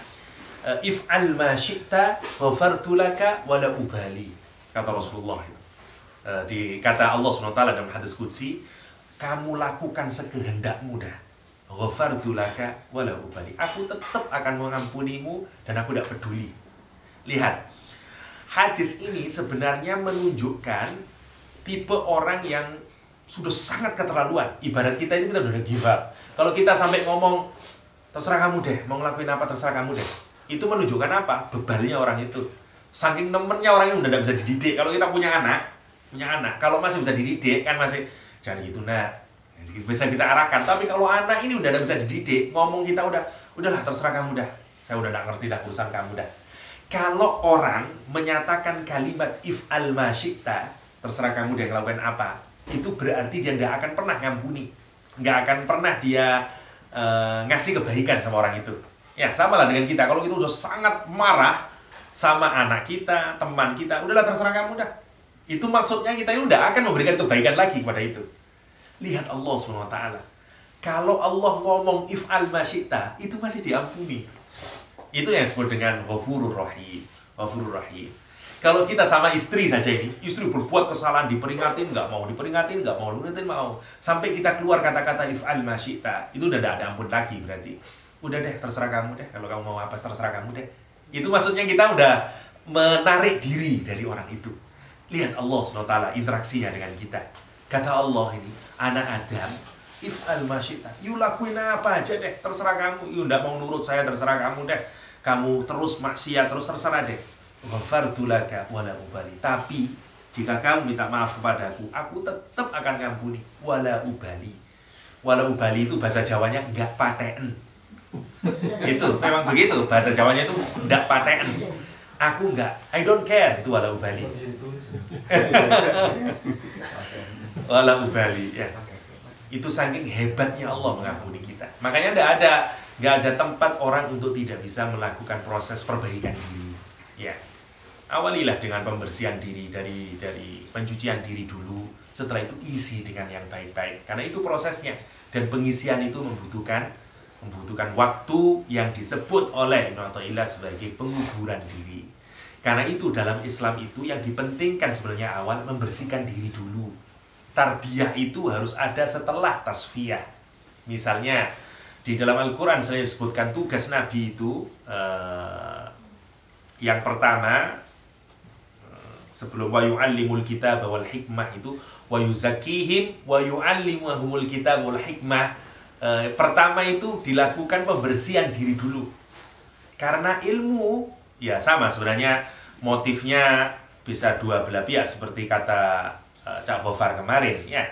Speaker 2: if'al ma syi'ta ghafartu laka wala ubali. Kata Rasulullah itu. Kata Allah SWT dalam hadis qudsi, kamu lakukan sekehendakmu dah. Ghafartu laka wala ubali. Aku tetap akan mengampunimu dan aku tidak peduli. Lihat, hadis ini sebenarnya menunjukkan tipe orang yang sudah sangat keterlaluan. Ibarat kita itu kita udah give up. Kalau kita sampai ngomong, terserah kamu deh, mau ngelakuin apa terserah kamu deh, itu menunjukkan apa? Bebalnya orang itu. Saking nemennya orang itu udah tidak bisa dididik. Kalau kita punya anak, kalau masih bisa dididik, kan masih, jangan gitu nak, bisa kita arahkan. Tapi kalau anak ini udah tidak bisa dididik, ngomong kita udahlah terserah kamu dah, saya udah tidak ngerti dah urusan kamu dah. Kalau orang menyatakan kalimat if'al ma syi'ta, terserah kamu dia ngelakuin apa, itu berarti dia nggak akan pernah ngampuni, nggak akan pernah dia ngasih kebaikan sama orang itu. Ya, sama lah dengan kita. Kalau kita udah sangat marah sama anak kita, teman kita, udahlah terserah kamu dah. Itu maksudnya kita ini udah akan memberikan kebaikan lagi kepada itu. Lihat Allah SWT. Kalau Allah ngomong if'al ma syi'ta, itu masih diampuni. Itu yang disebut dengan Ghafurur Rahim. Ghafurur Rahim. Kalau kita sama istri saja ini, istri berbuat kesalahan, diperingatin, nggak mau, diperingatin, nggak mau, diperingatin, mau. Sampai kita keluar kata-kata if'al ma syi'ta, itu udah ada ampun lagi berarti. Udah deh, terserah kamu deh. Kalau kamu mau apa, terserah kamu deh. Itu maksudnya kita udah menarik diri dari orang itu. Lihat Allah SWT interaksinya dengan kita. Kata Allah ini, anak Adam, if'al ma syi'ta, you lakuin apa aja deh, terserah kamu. You nggak mau nurut saya, terserah kamu deh. Kamu terus maksiat, terus terserah deh. Ghafartu laka wala ubali. Tapi jika kamu minta maaf kepadaku, aku tetap akan ngampuni. Wala ubali. Wala ubali itu bahasa Jawanya enggak paten. Itu memang begitu, bahasa Jawanya itu enggak paten. Aku enggak, I don't care, itu wala ubali. Wala ubali ya. Itu saking hebatnya Allah mengampuni kita. Makanya enggak ada tempat orang untuk tidak bisa melakukan proses perbaikan diri. Ya. Awalilah dengan pembersihan diri dari pencucian diri dulu. Setelah itu isi dengan yang baik-baik. Karena itu prosesnya. Dan pengisian itu membutuhkan waktu yang disebut oleh Ibnu Athaillah sebagai penguburan diri. Karena itu dalam Islam itu yang dipentingkan sebenarnya awal membersihkan diri dulu. Tarbiyah itu harus ada setelah tasfiyah. Misalnya di dalam Al-Quran saya disebutkan tugas Nabi itu yang pertama sebelum wa yu'allimul kitab wal hikmah itu wa yuzakkihim wa yu'allimuhumul kitab wal hikmah. Pertama itu dilakukan pembersihan diri dulu. Karena ilmu ya sama sebenarnya motifnya bisa dua belah pihak seperti kata Cak Gofar kemarin ya.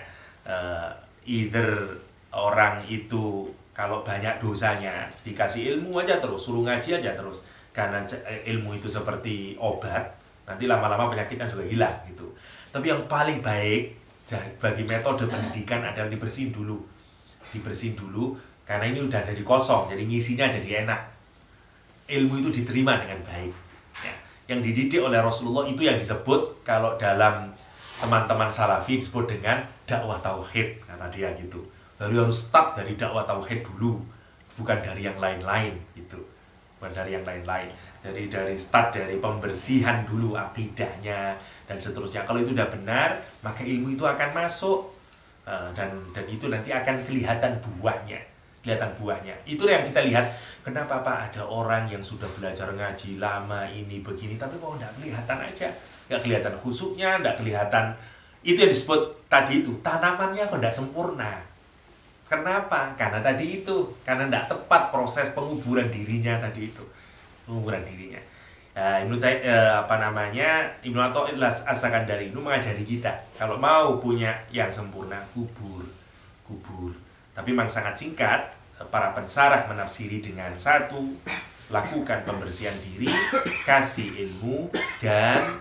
Speaker 2: Either orang itu kalau banyak dosanya dikasih ilmu aja terus, suruh ngaji aja terus. Karena ilmu itu seperti obat, nanti lama-lama penyakitnya juga hilang gitu. Tapi yang paling baik bagi metode pendidikan adalah dibersihin dulu. Dibersihin dulu, karena ini udah jadi kosong, jadi ngisinya jadi enak. Ilmu itu diterima dengan baik. Ya. Yang dididik oleh Rasulullah itu yang disebut, kalau dalam teman-teman salafi disebut dengan dakwah tauhid, kata dia gitu. Baru harus start dari dakwah tauhid dulu, bukan dari yang lain-lain gitu. Bukan dari yang lain-lain. Jadi dari start dari pembersihan dulu akidahnya dan seterusnya. Kalau itu udah benar, maka ilmu itu akan masuk dan itu nanti akan kelihatan buahnya. Kelihatan buahnya. Itulah yang kita lihat. Kenapa Pak ada orang yang sudah belajar ngaji lama ini begini, tapi kok nggak kelihatan aja, nggak kelihatan khusyuknya, nggak kelihatan. Itu yang disebut tadi itu tanamannya kok nggak sempurna. Kenapa? Karena tadi itu, karena tidak tepat proses penguburan dirinya tadi itu, penguburan dirinya. Ibnu Athaillah As-Sakandari itu mengajari kita, kalau mau punya yang sempurna, kubur. Tapi memang sangat singkat. Para pensarah menafsiri dengan satu, lakukan pembersihan diri, kasih ilmu, dan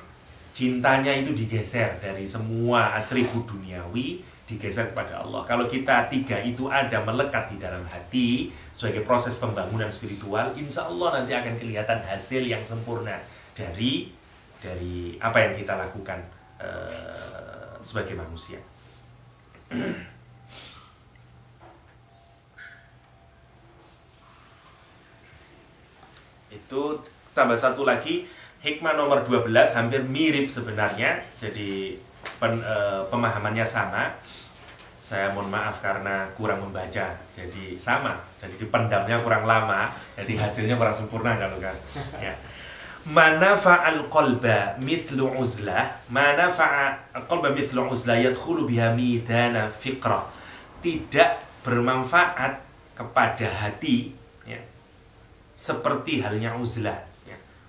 Speaker 2: cintanya itu digeser dari semua atribut duniawi, digeser kepada Allah. Kalau kita tiga itu ada melekat di dalam hati sebagai proses pembangunan spiritual, insya Allah nanti akan kelihatan hasil yang sempurna dari apa yang kita lakukan sebagai manusia. Itu tambah satu lagi, hikmah nomor 12 hampir mirip sebenarnya, jadi pemahamannya sama. Saya mohon maaf karena kurang membaca, jadi sama. Jadi dipendamnya kurang lama, jadi hasilnya kurang sempurna kalau guys. Ya. Manafa'al qalba mithlu uzlah, manafa'al qalba mithlu uzlah yadkhulu biha midana fiqra. Tidak bermanfaat kepada hati, ya, seperti halnya uzlah.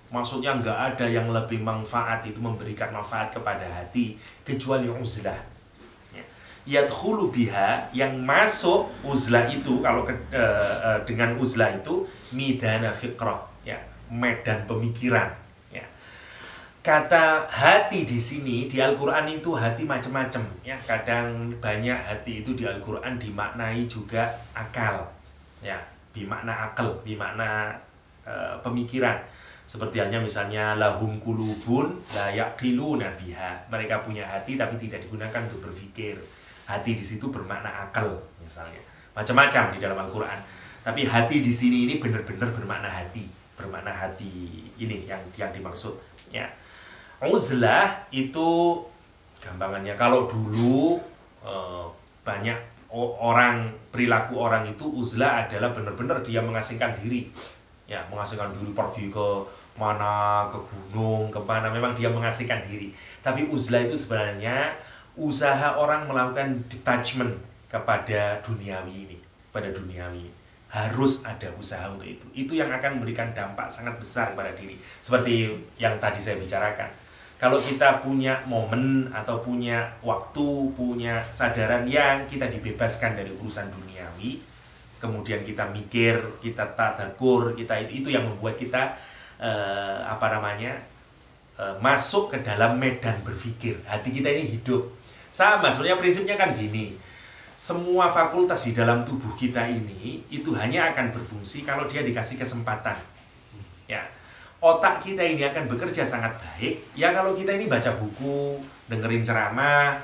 Speaker 2: Maksudnya nggak ada yang lebih manfaat itu memberikan manfaat kepada hati kecuali uzlah. Yadkhulu biha, yang masuk uzlah itu kalau dengan uzlah itu midana fiqrah, ya, medan pemikiran. Ya. Kata hati di sini di Al-Qur'an itu hati macam-macam. Ya, kadang banyak hati itu di Al-Qur'an dimaknai juga akal. ya, bimakna akal, bimakna pemikiran. Seperti halnya misalnya lahum kulubun la yaqiluna biha. Mereka punya hati tapi tidak digunakan untuk berpikir. Hati di situ bermakna akal misalnya. Macam-macam di dalam Al-Qur'an. Tapi hati di sini ini benar-benar bermakna hati. Bermakna hati ini yang dimaksud, ya. Uzlah itu gampangannya kalau dulu banyak orang, perilaku orang itu uzlah adalah benar-benar dia mengasingkan diri. Ya, mengasingkan diri, pergi ke mana, ke gunung, ke mana, memang dia mengasingkan diri. Tapi uzlah itu sebenarnya usaha orang melakukan detachment kepada duniawi ini, pada duniawi. Harus ada usaha untuk itu. Itu yang akan memberikan dampak sangat besar pada diri. Seperti yang tadi saya bicarakan. Kalau kita punya momen atau punya waktu, punya sadaran yang kita dibebaskan dari urusan duniawi, kemudian kita mikir, kita tadakur, kita itu yang membuat kita masuk ke dalam medan berpikir. Hati kita ini hidup. Sama, sebenarnya prinsipnya kan gini. Semua fakultas di dalam tubuh kita ini itu hanya akan berfungsi kalau dia dikasih kesempatan. Ya. Otak kita ini akan bekerja sangat baik ya kalau kita ini baca buku, dengerin ceramah,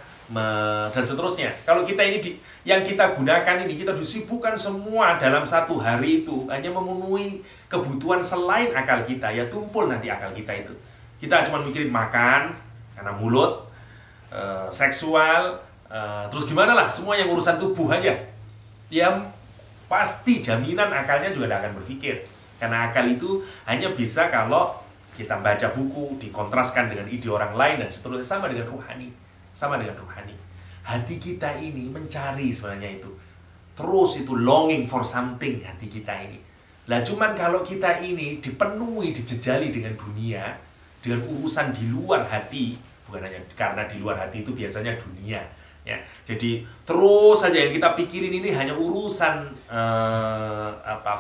Speaker 2: dan seterusnya. Kalau kita ini yang kita gunakan ini, kita disibukkan semua dalam satu hari itu hanya memenuhi kebutuhan selain akal kita, ya tumpul nanti akal kita itu. Kita cuma mikirin makan karena mulut, seksual, terus gimana lah, semua yang urusan tubuh aja. Ya pasti jaminan akalnya juga tidak akan berpikir. Karena akal itu hanya bisa kalau kita baca buku, dikontraskan dengan ide orang lain dan seterusnya. Sama dengan ruhani. Sama dengan ruhani. Hati kita ini mencari sebenarnya itu. Terus itu longing for something hati kita ini. Lah cuman kalau kita ini dipenuhi, dijejali dengan dunia, dengan urusan di luar hati, bukan hanya karena di luar hati itu biasanya dunia. Ya, jadi terus saja yang kita pikirin ini hanya urusan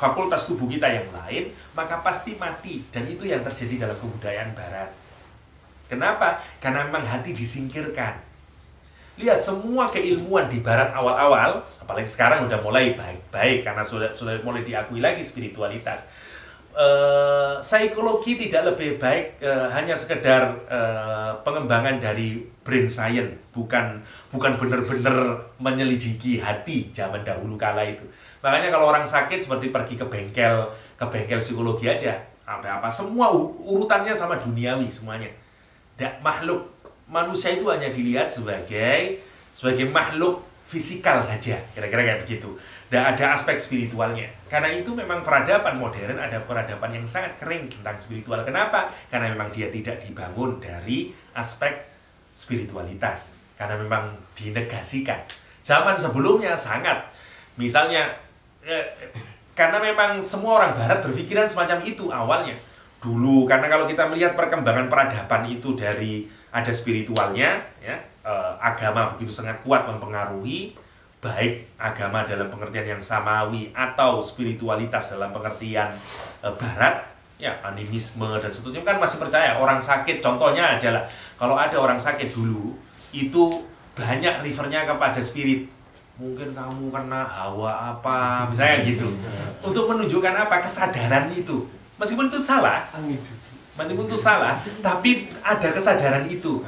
Speaker 2: fakultas tubuh kita yang lain, maka pasti mati. Dan itu yang terjadi dalam kebudayaan Barat. Kenapa? Karena memang hati disingkirkan. Lihat semua keilmuan di Barat awal-awal, apalagi sekarang udah mulai baik-baik karena sudah mulai diakui lagi spiritualitas. Psikologi tidak lebih baik hanya sekedar pengembangan dari brain science, bukan benar-benar menyelidiki hati zaman dahulu kala itu. Makanya kalau orang sakit seperti pergi ke bengkel psikologi aja, ada apa? Semua urutannya sama duniawi semuanya. Makhluk manusia itu hanya dilihat sebagai makhluk fisikal saja, kira-kira kayak begitu. Dan ada aspek spiritualnya. Karena itu memang peradaban modern ada peradaban yang sangat kering tentang spiritual. Kenapa? Karena memang dia tidak dibangun dari aspek spiritualitas. Karena memang dinegasikan. Zaman sebelumnya sangat. Misalnya, karena memang semua orang Barat berpikiran semacam itu awalnya. Dulu, karena kalau kita melihat perkembangan peradaban itu dari ada spiritualnya, ya, agama begitu sangat kuat mempengaruhi, baik agama dalam pengertian yang samawi atau spiritualitas dalam pengertian Barat, ya animisme dan seterusnya kan masih percaya orang sakit. Contohnya adalah kalau ada orang sakit dulu itu banyak refernya kepada spirit. Mungkin kamu kena hawa apa, misalnya gitu. Untuk menunjukkan apa? Kesadaran itu. Meskipun itu salah, tapi ada kesadaran itu.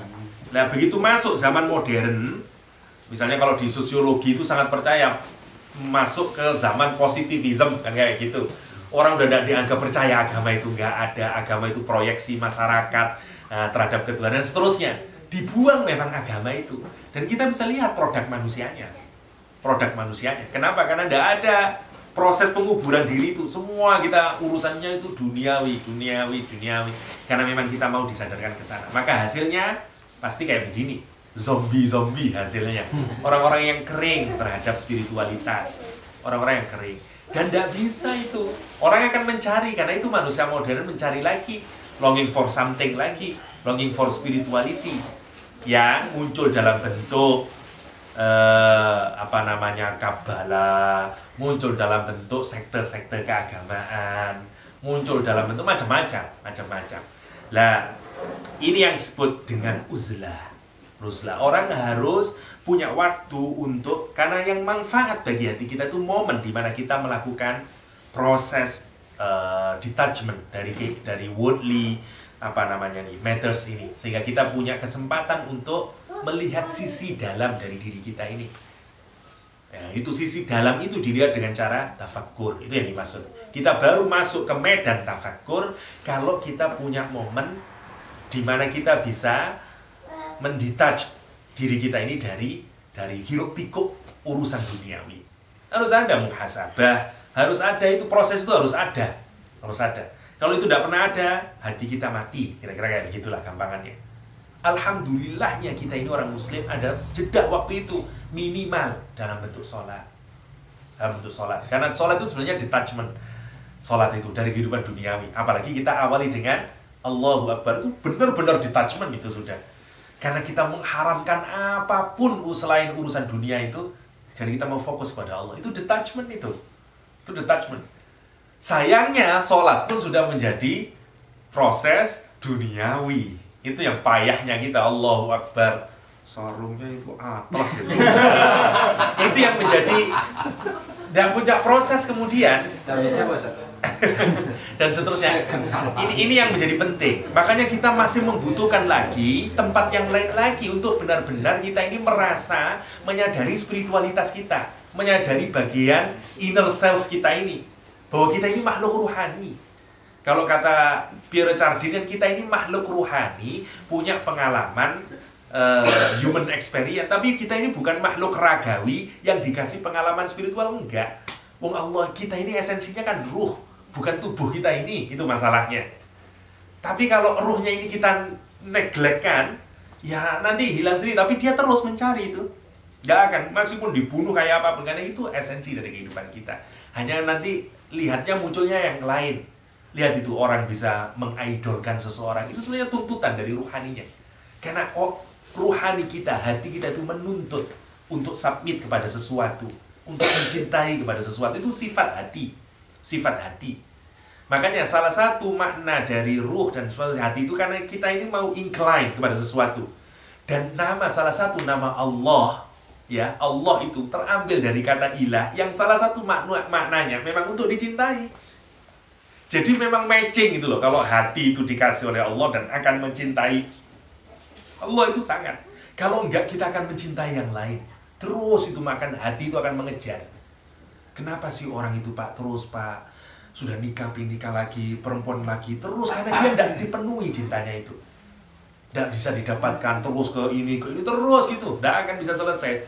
Speaker 2: Nah, begitu masuk zaman modern, misalnya kalau di sosiologi itu sangat percaya masuk ke zaman positivism kan kayak gitu. Orang udah tidak dianggap percaya agama itu nggak ada, agama itu proyeksi masyarakat terhadap ketuhanan dan seterusnya. Dibuang memang agama itu. Dan kita bisa lihat produk manusianya. Kenapa? Karena tidak ada proses penguburan diri itu. Semua kita urusannya itu duniawi. Karena memang kita mau disadarkan ke sana. Maka hasilnya pasti kayak begini. Zombie hasilnya. Orang-orang yang kering terhadap spiritualitas. Orang-orang yang kering. Dan tidak bisa itu. Orang akan mencari. Karena itu manusia modern mencari lagi. Longing for something lagi. Longing for spirituality. Yang muncul dalam bentuk Kabbalah, muncul dalam bentuk sekte-sekte keagamaan, muncul dalam bentuk macam-macam. Lah, ini yang disebut dengan uzlah. Ruslah. Orang harus punya waktu untuk, karena yang manfaat bagi hati kita itu momen di mana kita melakukan proses detachment dari worldly matters ini, sehingga kita punya kesempatan untuk melihat sisi dalam dari diri kita ini. Ya, itu sisi dalam itu dilihat dengan cara tafakkur. Itu yang dimaksud. Kita baru masuk ke medan tafakkur kalau kita punya momen di mana kita bisa mendetach diri kita ini dari hiruk pikuk urusan duniawi. Harus ada muhasabah, harus ada itu, proses itu harus ada. Kalau itu tidak pernah ada, hati kita mati. Kira-kira kayak begitulah gampangannya. Alhamdulillahnya kita ini orang muslim ada jeda waktu itu minimal dalam bentuk sholat. Karena sholat itu sebenarnya detachment. Sholat itu dari kehidupan duniawi. Apalagi kita awali dengan Allahu Akbar, itu benar-benar detachment itu sudah. Karena kita mengharamkan apapun selain urusan dunia itu, dan kita mau fokus pada Allah. Itu detachment itu. Itu detachment. Sayangnya sholat pun sudah menjadi proses duniawi. Itu yang payahnya kita. Allahu Akbar, sarungnya itu atlas itu. Itu yang menjadi dan puncak proses kemudian. Dan seterusnya. Ini yang menjadi penting. Makanya kita masih membutuhkan lagi tempat yang lain lagi untuk benar-benar kita ini merasa menyadari spiritualitas kita, menyadari bagian inner self kita ini, bahwa kita ini makhluk ruhani. Kalau kata Pierre Chardin, kita ini makhluk ruhani, punya pengalaman human experience, tapi kita ini bukan makhluk ragawi yang dikasih pengalaman spiritual, enggak. Wong Allah, kita ini esensinya kan ruh, bukan tubuh kita ini, itu masalahnya. Tapi kalau ruhnya ini kita neglekkan, ya nanti hilang sendiri, tapi dia terus mencari itu. Nggak akan, meskipun dibunuh kayak apapun, karena itu esensi dari kehidupan kita. Hanya nanti lihatnya munculnya yang lain. Lihat itu, orang bisa mengidolkan seseorang, itu sebenarnya tuntutan dari ruhaninya. Karena ruhani kita, hati kita itu menuntut untuk submit kepada sesuatu, untuk mencintai kepada sesuatu. Itu sifat hati. Sifat hati. Makanya salah satu makna dari ruh dan sifat hati itu karena kita ini mau incline kepada sesuatu. Dan salah satu nama Allah, ya, Allah itu terambil dari kata ilah, yang salah satu maknanya memang untuk dicintai. Jadi memang matching gitu loh, kalau hati itu dikasih oleh Allah dan akan mencintai Allah itu sangat. Kalau enggak, kita akan mencintai yang lain. Terus itu makan hati itu akan mengejar. Kenapa sih orang itu Pak, terus Pak, sudah nikah lagi, perempuan lagi, terus karena dia tidak dipenuhi cintanya itu. Tidak bisa didapatkan, terus ke ini terus gitu, tidak akan bisa selesai.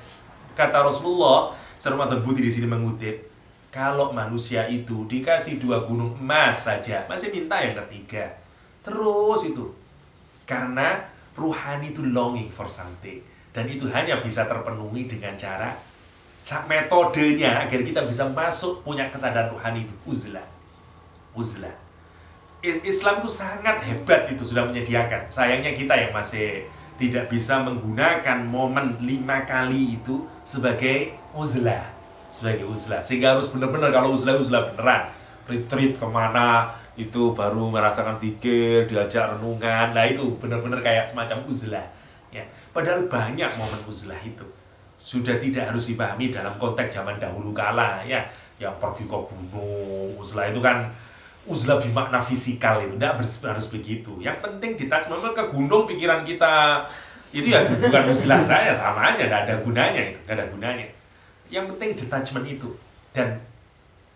Speaker 2: Kata Rasulullah, Sarmadan Buti di sini mengutip, kalau manusia itu dikasih 2 gunung emas saja, masih minta yang ketiga. Terus itu. Karena ruhani itu longing for something. Dan itu hanya bisa terpenuhi dengan cara, metodenya agar kita bisa masuk punya kesadaran ruhani itu. Uzlah. Islam itu sangat hebat, itu sudah menyediakan. Sayangnya kita yang masih tidak bisa menggunakan momen 5 kali itu sebagai uzlah. Sehingga harus benar-benar, kalau uzlah beneran, retreat kemana itu baru merasakan zikir, diajak renungan. Nah itu benar-benar kayak semacam uzlah ya. Padahal banyak momen uzlah itu sudah tidak harus dipahami dalam konteks zaman dahulu kala ya, yang pergi ke gunung. Uzlah itu kan uzlah bermakna fisikal, itu tidak harus begitu. Yang penting memang ke gunung pikiran kita itu ya bukan uzlah saya, sama aja, tidak ada gunanya itu, tidak ada gunanya. Yang penting detachment itu, dan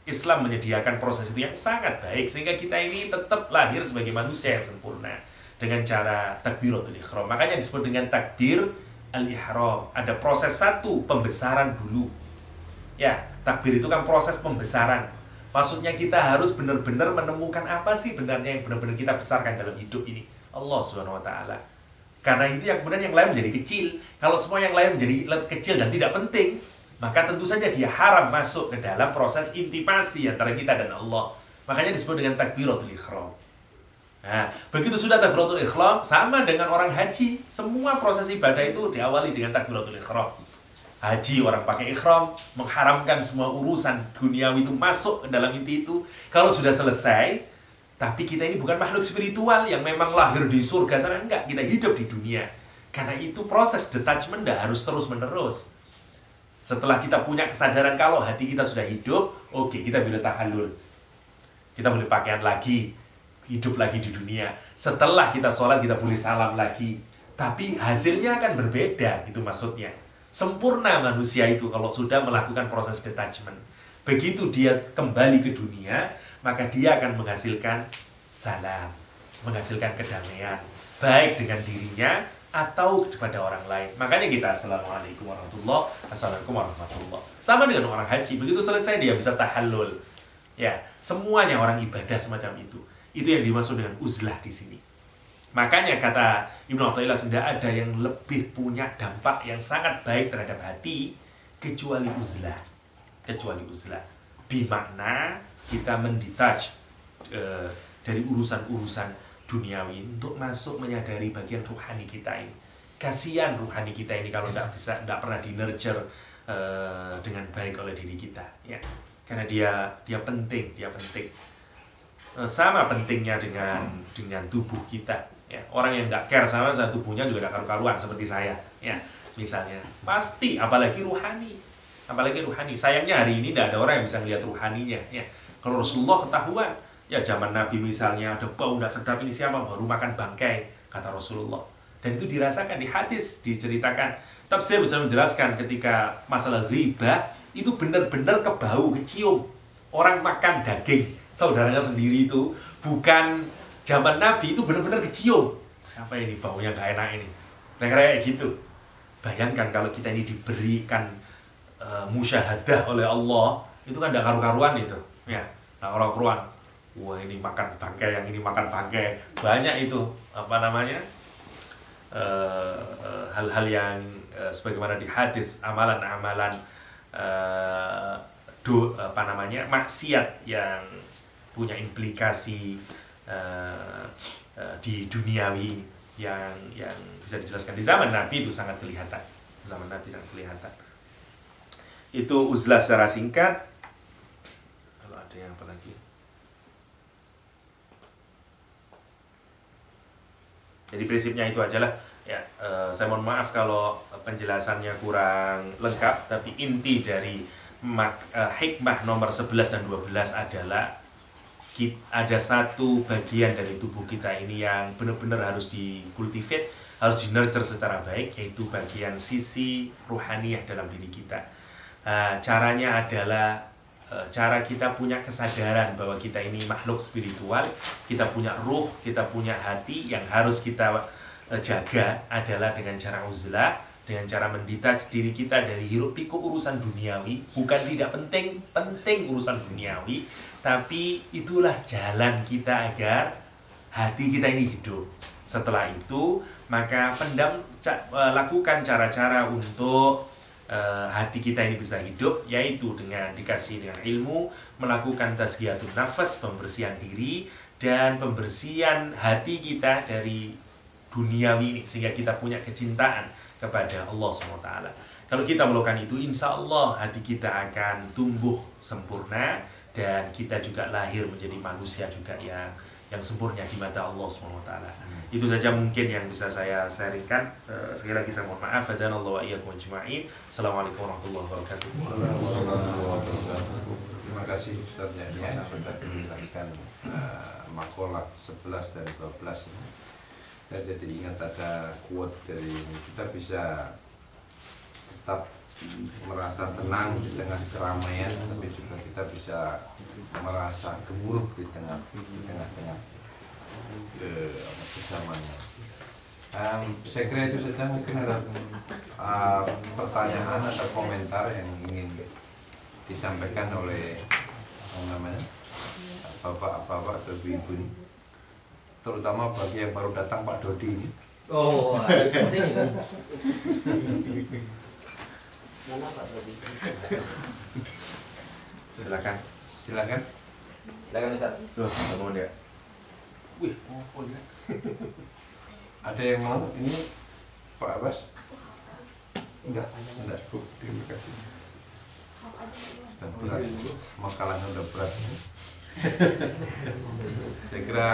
Speaker 2: Islam menyediakan proses itu yang sangat baik sehingga kita ini tetap lahir sebagai manusia yang sempurna dengan cara takbiratul ihram. Makanya disebut dengan takbir al-ihram. Ada proses satu, pembesaran dulu. Ya, takbir itu kan proses pembesaran. Maksudnya kita harus benar-benar menemukan apa sih benarnya yang benar-benar kita besarkan dalam hidup ini. Allah Subhanahu wa taala. Karena itu yang kemudian yang lain menjadi kecil. Kalau semua yang lain menjadi kecil dan tidak penting, maka tentu saja dia haram masuk ke dalam proses intimasi antara kita dan Allah. Makanya disebut dengan takbiratul ihram. Nah, begitu sudah takbiratul ihram, sama dengan orang haji. Semua proses ibadah itu diawali dengan takbiratul ihram. Haji orang pakai ihram, mengharamkan semua urusan duniawi itu masuk ke dalam inti itu. Kalau sudah selesai, tapi kita ini bukan makhluk spiritual yang memang lahir di surga sana, enggak, kita hidup di dunia. Karena itu proses detachment tidak harus terus-menerus. Setelah kita punya kesadaran kalau hati kita sudah hidup, oke, kita boleh tahallul. Kita boleh pakaian lagi, hidup lagi di dunia. Setelah kita sholat, kita boleh salam lagi. Tapi hasilnya akan berbeda, gitu maksudnya. Sempurna manusia itu kalau sudah melakukan proses detachment. Begitu dia kembali ke dunia, maka dia akan menghasilkan salam, menghasilkan kedamaian, baik dengan dirinya atau kepada orang lain. Makanya kita assalamualaikum warahmatullahi wabarakatuh, assalamualaikum warahmatullahi wabarakatuh. Sama dengan orang haji, begitu selesai dia bisa tahallul. Ya, semuanya orang ibadah semacam itu. Itu yang dimaksud dengan uzlah di sini. Makanya kata Ibnu Athaillah, tidak ada yang lebih punya dampak yang sangat baik terhadap hati kecuali uzlah. Kecuali uzlah. Bimakna kita mendetach dari urusan-urusan duniawi untuk masuk menyadari bagian ruhani kita ini. Kasihan ruhani kita ini kalau tidak pernah di-nurture dengan baik oleh diri kita, ya. Karena dia penting. Sama pentingnya dengan tubuh kita, ya. Orang yang nggak care sama tubuhnya juga tidak karu-karuan seperti saya, ya. Misalnya, pasti apalagi ruhani. Sayangnya hari ini tidak ada orang yang bisa melihat ruhaninya, ya. Kalau Rasulullah ketahuan, ya zaman Nabi misalnya ada bau nggak sedap, ini siapa, baru makan bangkai, kata Rasulullah. Dan itu dirasakan di hadis, diceritakan. Tapi saya bisa menjelaskan ketika masalah ghibah, itu benar-benar kebau, kecium. Orang makan daging saudaranya sendiri itu, bukan zaman Nabi, itu benar-benar kecium. Siapa ini baunya nggak enak ini? Kayak gitu. Bayangkan kalau kita ini diberikan musyahadah oleh Allah, itu kan tidak karu-karuan itu, ya, nggak karu-karuan. Wah, ini makan bangkai, yang ini makan bangkai, banyak itu hal-hal yang sebagaimana di hadis, amalan-amalan maksiat yang punya implikasi di duniawi yang bisa dijelaskan di zaman Nabi itu sangat kelihatan. Itu uzlah secara singkat. Kalau ada yang apa lagi? Jadi prinsipnya itu aja lah. Ya, saya mohon maaf kalau penjelasannya kurang lengkap, tapi inti dari hikmah nomor 11 dan 12 adalah ada satu bagian dari tubuh kita ini yang benar-benar harus dikultivate, harus di-nurture secara baik, yaitu bagian sisi ruhaniyah dalam diri kita. Caranya adalah cara kita punya kesadaran bahwa kita ini makhluk spiritual, kita punya ruh, kita punya hati yang harus kita jaga adalah dengan cara uzlah, dengan cara mendetach diri kita dari hiruk pikuk urusan duniawi. Bukan tidak penting urusan duniawi, tapi itulah jalan kita agar hati kita ini hidup. Setelah itu, maka lakukan cara-cara untuk hati kita ini bisa hidup, yaitu dengan dikasih dengan ilmu, melakukan tazkiyatun nafas, pembersihan diri, dan pembersihan hati kita dari duniawi ini, sehingga kita punya kecintaan kepada Allah SWT. Kalau kita melakukan itu, insya Allah hati kita akan tumbuh sempurna, dan kita juga lahir menjadi manusia juga yang sempurna di mata Allah SWT. Itu saja mungkin yang bisa saya sharingkan. Sekali lagi saya mohon maaf. Hadanallahu wa iyyakum ajma'in. Assalamualaikum warahmatullahi wabarakatuh.
Speaker 1: Terima kasih Ustaz Yahya sudah menjelaskan maqalah 11 dan 12 ini. Saya jadi ingat ada quote dari ini, kita bisa tetap merasa tenang di tengah keramaian, tapi juga kita bisa merasa gemuruh di tengah-tengah kebersamaan. Saya kira itu saja. Mungkin ada pertanyaan atau komentar yang ingin disampaikan oleh bapak-bapak atau ibu, terutama bagi yang baru datang, Pak Dodi.
Speaker 3: Oh, ini kan. Mana Pak Dodi?
Speaker 2: Silakan.
Speaker 3: Silakan Ustaz.
Speaker 2: Mohon ya.
Speaker 1: Wih, oh ya. Ada yang mau? Ini Pak Abbas? Enggak. Bu, terima kasih. Sudah berat, makalahnya sudah berat. Saya kira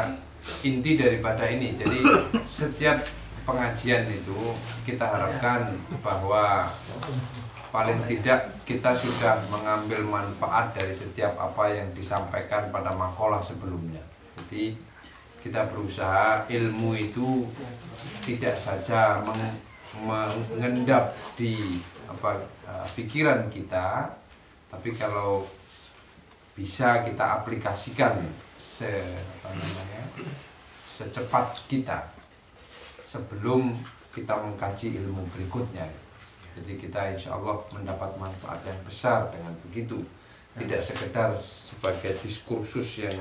Speaker 1: inti daripada ini, jadi setiap pengajian itu kita harapkan bahwa paling tidak kita sudah mengambil manfaat dari setiap apa yang disampaikan pada makalah sebelumnya. Jadi kita berusaha ilmu itu tidak saja mengendap di pikiran kita, tapi kalau bisa kita aplikasikan secepat kita sebelum kita mengkaji ilmu berikutnya. Jadi kita insya Allah mendapat manfaat yang besar dengan begitu. Tidak sekedar sebagai diskursus yang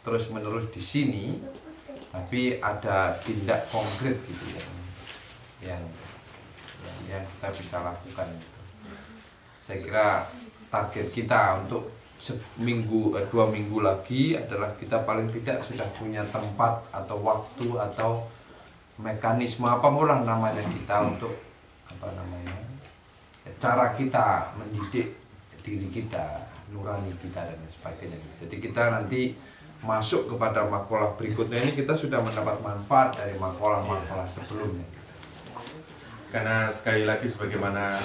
Speaker 1: terus menerus di sini, tapi ada tindak konkret gitu yang kita bisa lakukan. Saya kira target kita untuk 2 minggu lagi adalah kita paling tidak sudah punya tempat atau waktu atau mekanisme apapun lah namanya kita untuk cara kita mendidik diri kita, nurani kita dan sebagainya. Jadi kita nanti masuk kepada makalah berikutnya ini kita sudah mendapat manfaat dari makalah-makalah sebelumnya.
Speaker 2: Karena sekali lagi sebagaimana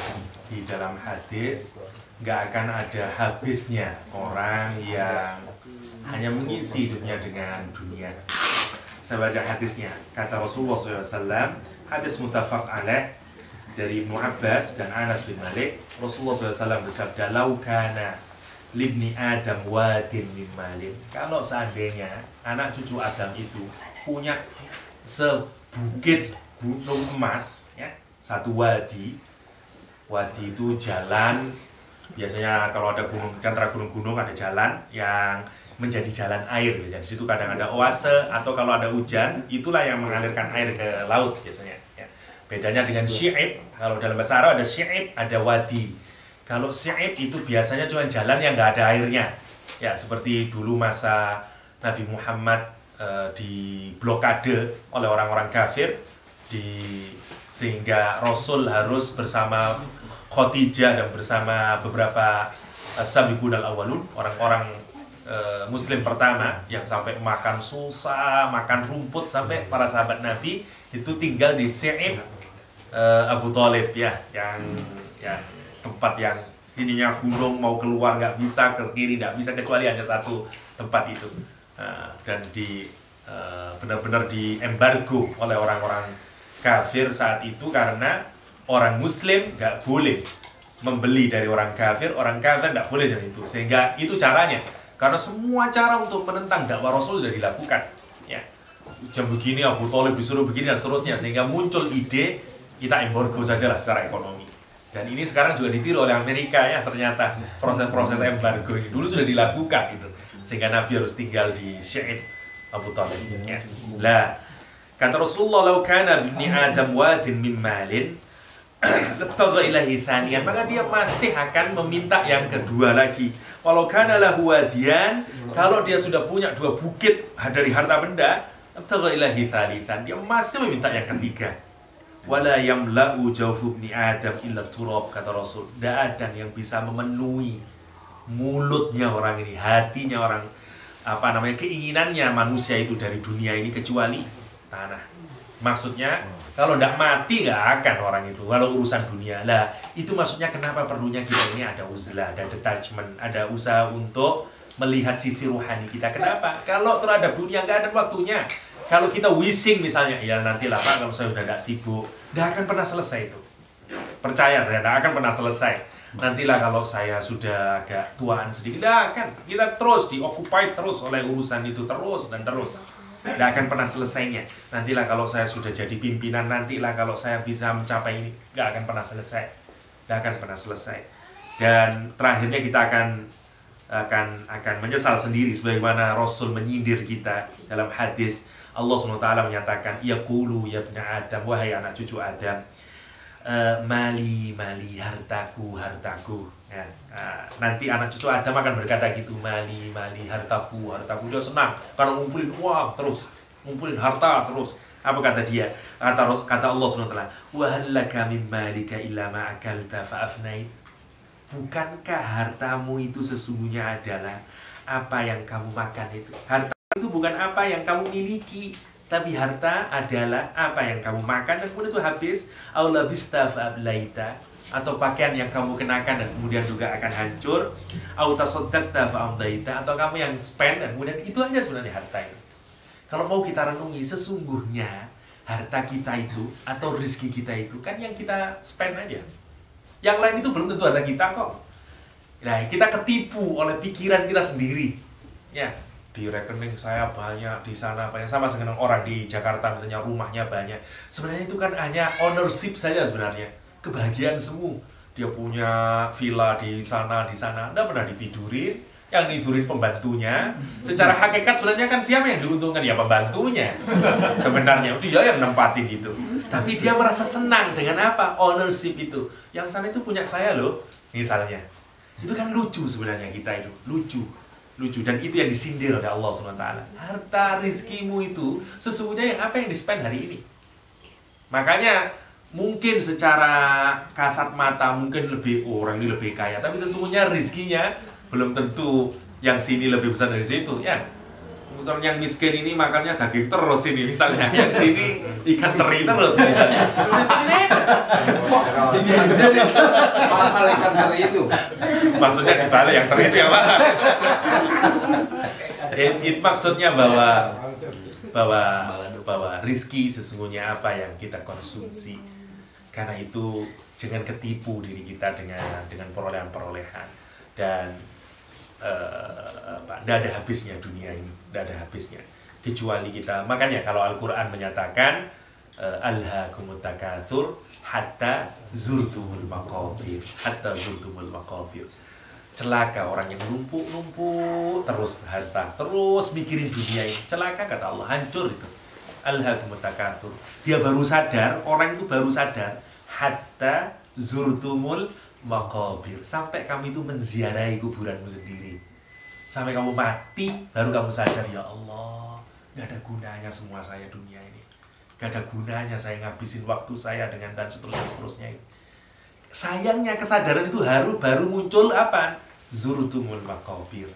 Speaker 2: di dalam hadis, nggak akan ada habisnya orang yang hanya mengisi hidupnya dengan dunia. Saya baca hadisnya, kata Rasulullah SAW, hadis muttafaq alaih dari Ibnu Abbas dan Anas bin Malik. Rasulullah SAW bersabda, "Lau kana libni Adam wadin min malin." Kalau seandainya anak cucu Adam itu punya sebukit gunung emas, ya, satu wadi. Wadi itu jalan. Biasanya kalau ada gunung, kan gunung-gunung ada jalan yang menjadi jalan air. Jadi di situ kadang ada oase, atau kalau ada hujan, itulah yang mengalirkan air ke laut biasanya. Ya. Bedanya dengan syi'ib, kalau dalam bahasa Arab ada syi'ib, ada wadi. Kalau syi'ib itu biasanya cuma jalan yang nggak ada airnya. Ya, seperti dulu masa Nabi Muhammad di blokade oleh orang-orang kafir, sehingga Rasul harus bersama Khadijah dan bersama beberapa sabiqun al-awwalun, orang-orang Muslim pertama yang sampai makan susah, makan rumput, sampai para sahabat Nabi itu tinggal di Syi'ib Abu Thalib, ya, yang tempat yang ininya gunung, mau keluar nggak bisa, ke kiri nggak bisa, kecuali hanya satu tempat itu, dan benar-benar di embargo oleh orang-orang kafir saat itu, karena orang Muslim nggak boleh membeli dari orang kafir nggak boleh dari itu. Sehingga itu caranya, karena semua cara untuk menentang dakwah Rasul sudah dilakukan. Ya, jam begini Abu Thalib disuruh begini dan seterusnya, sehingga muncul ide kita embargo sajalah secara ekonomi. Dan ini sekarang juga ditiru oleh Amerika, ya, ternyata proses-proses embargo ini dulu sudah dilakukan gitu, sehingga Nabi harus tinggal di Syi'ib Abu Thalib. Ya. Lah, kata Rasulullah, "Lau kana ibni Adam wadin min malin labtagha ilahi thaniyan," maka dia masih akan meminta yang kedua lagi. Walau kana lahu wadiyan, kalau dia sudah punya 2 bukit dari harta benda, labtagha ilahi thalithan, dia masih meminta yang ketiga. Wala yamla'u jawfu ibni Adam illa turab, kata Rasul. Tidak ada yang bisa memenuhi mulutnya orang ini, hatinya orang, keinginannya manusia itu dari dunia ini kecuali tanah. Maksudnya kalau tidak mati nggak akan orang itu, kalau urusan dunia. Lah itu maksudnya kenapa perlunya kita ini ada uzlah, ada detachment, ada usaha untuk melihat sisi ruhani kita. Kenapa? Kalau terhadap dunia nggak ada waktunya. Kalau kita wishing misalnya, ya nantilah Pak, kalau saya udah nggak sibuk, nggak akan pernah selesai itu. Percaya saya, nggak akan pernah selesai. Nantilah kalau saya sudah agak tuaan sedikit, nggak akan. Kita terus dioccupy terus oleh urusan itu, terus dan terus. Nggak akan pernah selesainya. Nantilah kalau saya sudah jadi pimpinan, nantilah kalau saya bisa mencapai ini, nggak akan pernah selesai. Nggak akan pernah selesai. Dan terakhirnya kita akan menyesal sendiri, sebagaimana Rasul menyindir kita dalam hadis. Allah SWT menyatakan, "Yaqulu ya ibna Adam," wahai anak cucu Adam, mali hartaku. Ya, nanti anak cucu Adam akan berkata gitu, mali hartaku. Dia senang karena ngumpulin uang terus, ngumpulin harta terus. Apa kata dia? Kata Allah SWT, "Wa hallaka min malika illa ma akalta fa afnait." Bukankah hartamu itu sesungguhnya adalah apa yang kamu makan itu? Harta itu bukan apa yang kamu miliki, Tapi harta adalah apa yang kamu makan dan kemudian itu habis, au labista fa'ablaita, atau pakaian yang kamu kenakan dan kemudian juga akan hancur, au tasaddaqta fa'amdaita, atau kamu yang spend dan kemudian itu aja sebenarnya harta itu. Kalau mau kita renungi, sesungguhnya harta kita itu atau rezeki kita itu kan yang kita spend aja. Yang lain itu belum tentu harta kita kok. Nah, kita ketipu oleh pikiran kita sendiri. Ya, di rekening saya banyak, di sana banyak, sama dengan orang di Jakarta misalnya rumahnya banyak. Sebenarnya itu kan hanya ownership saja sebenarnya. Kebahagiaan semu. Dia punya villa di sana, Anda pernah ditidurin, yang tidurin pembantunya. Secara hakikat sebenarnya kan siapa yang diuntungkan? Ya pembantunya. Sebenarnya dia yang nempatin gitu. Tapi dia merasa senang dengan apa? Ownership itu. Yang sana itu punya saya loh, misalnya. Itu kan lucu sebenarnya kita itu. Lucu. Dan itu yang disindir oleh Allah SWT. Harta rizkimu itu sesungguhnya yang apa yang di-spend hari ini. Makanya mungkin secara kasat mata mungkin orang ini lebih kaya, tapi sesungguhnya rizkinya belum tentu yang sini lebih besar dari situ, ya. Kemudian yang miskin ini makannya daging terus ini misalnya, yang sini ikan teri terus misalnya.
Speaker 1: Mahal ikan teri itu.
Speaker 2: Maksudnya dibalik yang teri itu yang mana? Itu maksudnya bahwa rizki sesungguhnya apa yang kita konsumsi. Karena itu jangan ketipu diri kita dengan perolehan-perolehan. Dan tidak ada habisnya dunia ini, tidak ada habisnya kecuali kita. Makanya kalau Al-Quran menyatakan alhaakumut takatsur hatta zurtumul maqabir, celaka orang yang numpuk terus harta, terus mikirin dunia ini, celaka kata Allah, hancur itu. Alhaakumut takatsur, dia baru sadar, orang itu baru sadar hatta zurtumul maqabir, sampai kamu itu menziarahi kuburanmu sendiri. Sampai kamu mati, baru kamu sadar, ya Allah, gak ada gunanya semua saya dunia ini. Gak ada gunanya saya ngabisin waktu saya dengan dan seterusnya ini. Sayangnya kesadaran itu baru muncul apa? Zurtumul maqabir.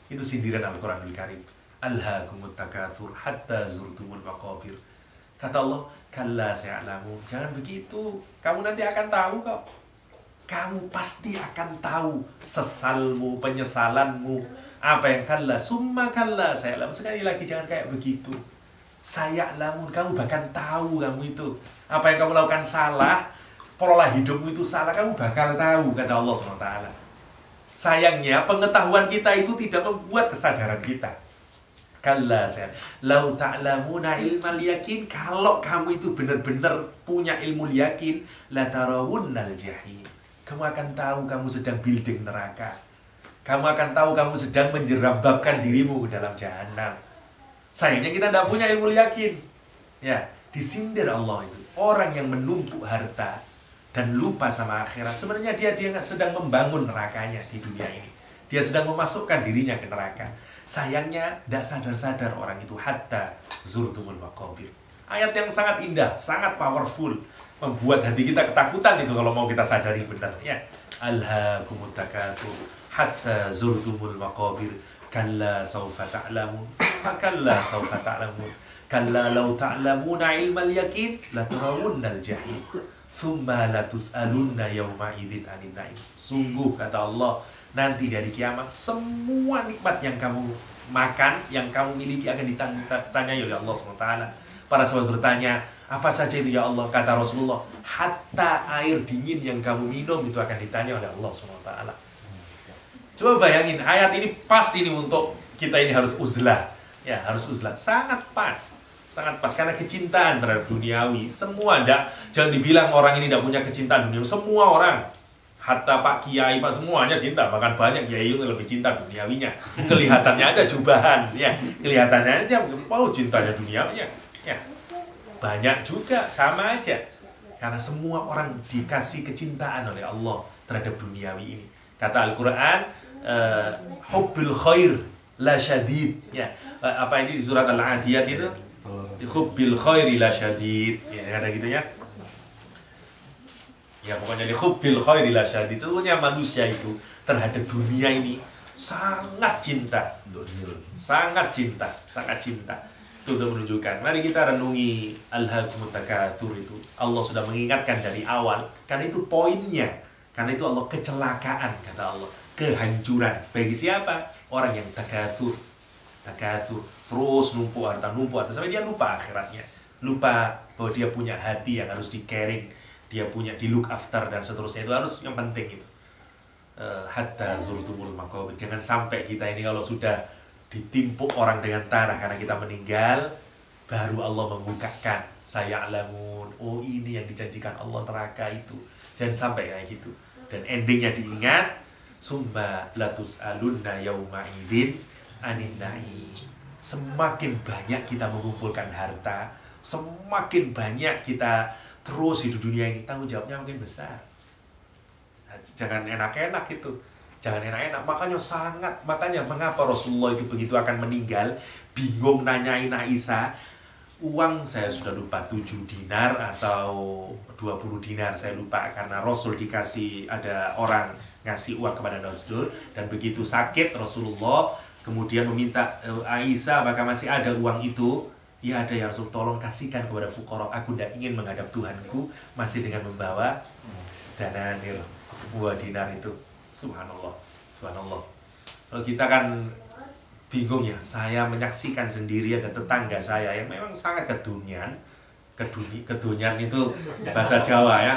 Speaker 2: Itu sindiran Al-Quranul Karim. Alhaakumut takatsur hatta zurtumul maqabir. Kata Allah, kalla sa'lamu, jangan begitu. Kamu nanti akan tahu kok. Kamu pasti akan tahu sesalmu, penyesalanmu. Apa yang kalla, summa kalla sa'lamu. Sekali lagi jangan kayak begitu. Sa'lamun, kamu bahkan tahu kamu itu. Apa yang kamu lakukan salah, pola hidupmu itu salah, kamu bakal tahu, kata Allah SWT. Sayangnya pengetahuan kita itu tidak membuat kesadaran kita. Kalla lau ta'lamuna ilmal yakin, kalau kamu itu benar-benar punya ilmu yakin, la tarawunnal jahim, kamu akan tahu kamu sedang building neraka. Kamu akan tahu kamu sedang menjerambabkan dirimu ke dalam jahanam. Sayangnya kita tidak punya ilmu yakin. Ya, disindir Allah itu. Orang yang menumpuk harta dan lupa sama akhirat, sebenarnya dia sedang membangun nerakanya di dunia ini. Dia sedang memasukkan dirinya ke neraka. Sayangnya tidak sadar-sadar orang itu hatta zurtumul maqabir. Ayat yang sangat indah, sangat powerful, membuat hati kita ketakutan itu kalau mau kita sadari benar, ya. Alhaakumut takatsur hatta zurtumul maqabir, kalla sawfa ta'lamun, kalla sawfa ta'lamun, kalla law ta'lamuna ilmal yakin la tarawunnal jahim, thumma la tus'alunna yawma idzin 'anil na'im. Sungguh kata Allah, nanti dari kiamat semua nikmat yang kamu makan, yang kamu miliki akan ditanyai oleh Allah SWT. Para sahabat bertanya, apa saja itu ya Allah? Kata Rasulullah, hatta air dingin yang kamu minum itu akan ditanya oleh Allah SWT. Coba bayangin, ayat ini pas ini untuk kita ini harus uzlah. Ya, harus uzlah. Sangat pas. Sangat pas, karena kecintaan terhadap duniawi. Semua jangan dibilang orang ini tidak punya kecintaan duniawi. Semua orang, hatta Pak Kiai, Pak, semuanya cinta. Bahkan banyak Kiai yang lebih cinta duniawinya. Kelihatannya aja jubahan, ya. Kelihatannya aja, cintanya duniawinya. Ya, banyak juga, sama aja. Karena semua orang dikasih kecintaan oleh Allah terhadap duniawi ini. Kata Al-Quran, hubbil khair la syadid. Ya, apa ini di surat Al-Adiyat itu? Hubbil khairi la syadid. Ya, ada gitu ya. Ya, pokoknya di hubbil khairi la syadid. Sebenarnya manusia itu terhadap dunia ini sangat cinta. Sangat cinta, sangat cinta. Itu untuk menunjukkan. Mari kita renungi Alhaakumut Takatsur itu. Allah sudah mengingatkan dari awal. Karena itu poinnya. Karena itu Allah kecelakaan, kata Allah. Kehancuran. Bagi siapa? Orang yang takatsur. Takatsur. Terus numpuk harta. Sampai dia lupa akhiratnya. Lupa bahwa dia punya hati yang harus di-caring. Dia punya di-look after dan seterusnya. Itu harus yang penting itu. Hatta zurtumul maqabir. Jangan sampai kita ini kalau sudah ditimpuk orang dengan tanah karena kita meninggal, baru Allah membukakan saya'lamun, oh ini yang dijanjikan Allah neraka itu. Dan sampai kayak gitu. Dan endingnya diingat, summa latus'alunna yauma idzin anin na'im. Semakin banyak kita mengumpulkan harta, semakin banyak kita terus hidup dunia ini, tanggung jawabnya makin besar. Jangan enak-enak itu. Jangan enak-enak. Makanya mengapa Rasulullah itu begitu akan meninggal, bingung nanyain Aisyah, uang saya sudah lupa 7 dinar atau 20 dinar, saya lupa, karena Rasul dikasih, ada orang ngasih uang kepada Rasul, dan begitu sakit Rasulullah kemudian meminta Aisyah, apakah masih ada uang itu? Ya ada ya Rasul, tolong kasihkan kepada fuqara, aku tidak ingin menghadap Tuhanku masih dengan membawa dananir 2 dinar itu. Subhanallah. Kalau kita kan bingung ya, saya menyaksikan sendiri ada tetangga saya yang memang sangat kedunian itu bahasa Jawa ya,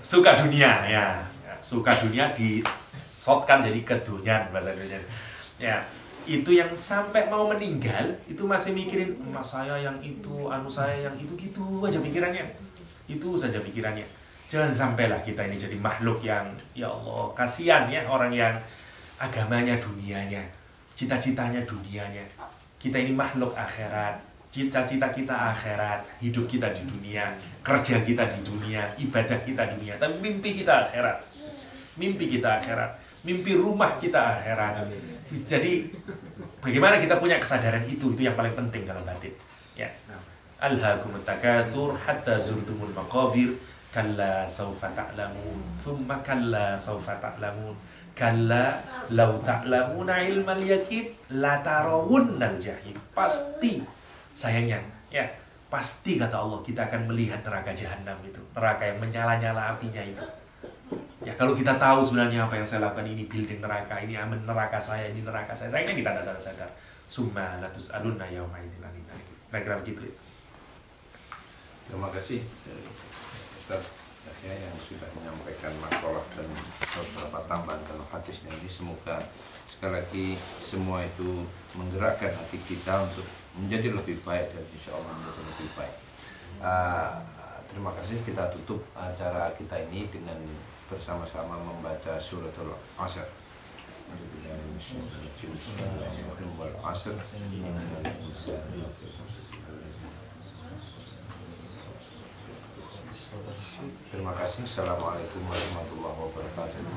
Speaker 2: suka dunia ya, suka dunia disotkan jadi kedunian bahasa Indonesia ya. Itu yang sampai mau meninggal itu masih mikirin emas saya yang itu, anu saya yang itu, gitu aja pikirannya, itu saja pikirannya. Jangan sampailah kita ini jadi makhluk yang, ya Allah, kasihan ya orang yang agamanya dunianya, cita-citanya dunianya. Kita ini makhluk akhirat, cita-cita kita akhirat, hidup kita di dunia, kerja kita di dunia, ibadah kita di dunia, tapi mimpi kita akhirat. Mimpi rumah kita akhirat. Jadi bagaimana kita punya kesadaran itu yang paling penting dalam batin. Ya. Alhaakumut takatsur hatta zurtumul maqabir. Kalla sawfa ta'lamun, thumma kalla sawfa ta'lamun, kalla law ta'lamuna ilmal yaqin la tarawunnal jahim. Pasti, sayangnya ya, pasti kata Allah kita akan melihat neraka jahanam itu, neraka yang menyala-nyala apinya itu. Ya kalau kita tahu sebenarnya apa yang saya lakukan, ini building neraka, ini aman neraka saya, ini neraka saya, sayangnya kita tidak sadar. Summa latus'alunna yauma idzin anin na'im. Kira-kira begitu ya.
Speaker 1: Terima kasih Ustaz Yahya yang sudah menyampaikan makalah dan beberapa tambahan dalam hadisnya ini. Semoga sekali lagi semua itu menggerakkan hati kita untuk menjadi lebih baik dan insya Allah menjadi lebih baik. Terima kasih. Kita tutup acara kita ini dengan bersama-sama membaca suratul Asr. Terima kasih. Assalamualaikum warahmatullahi wabarakatuh.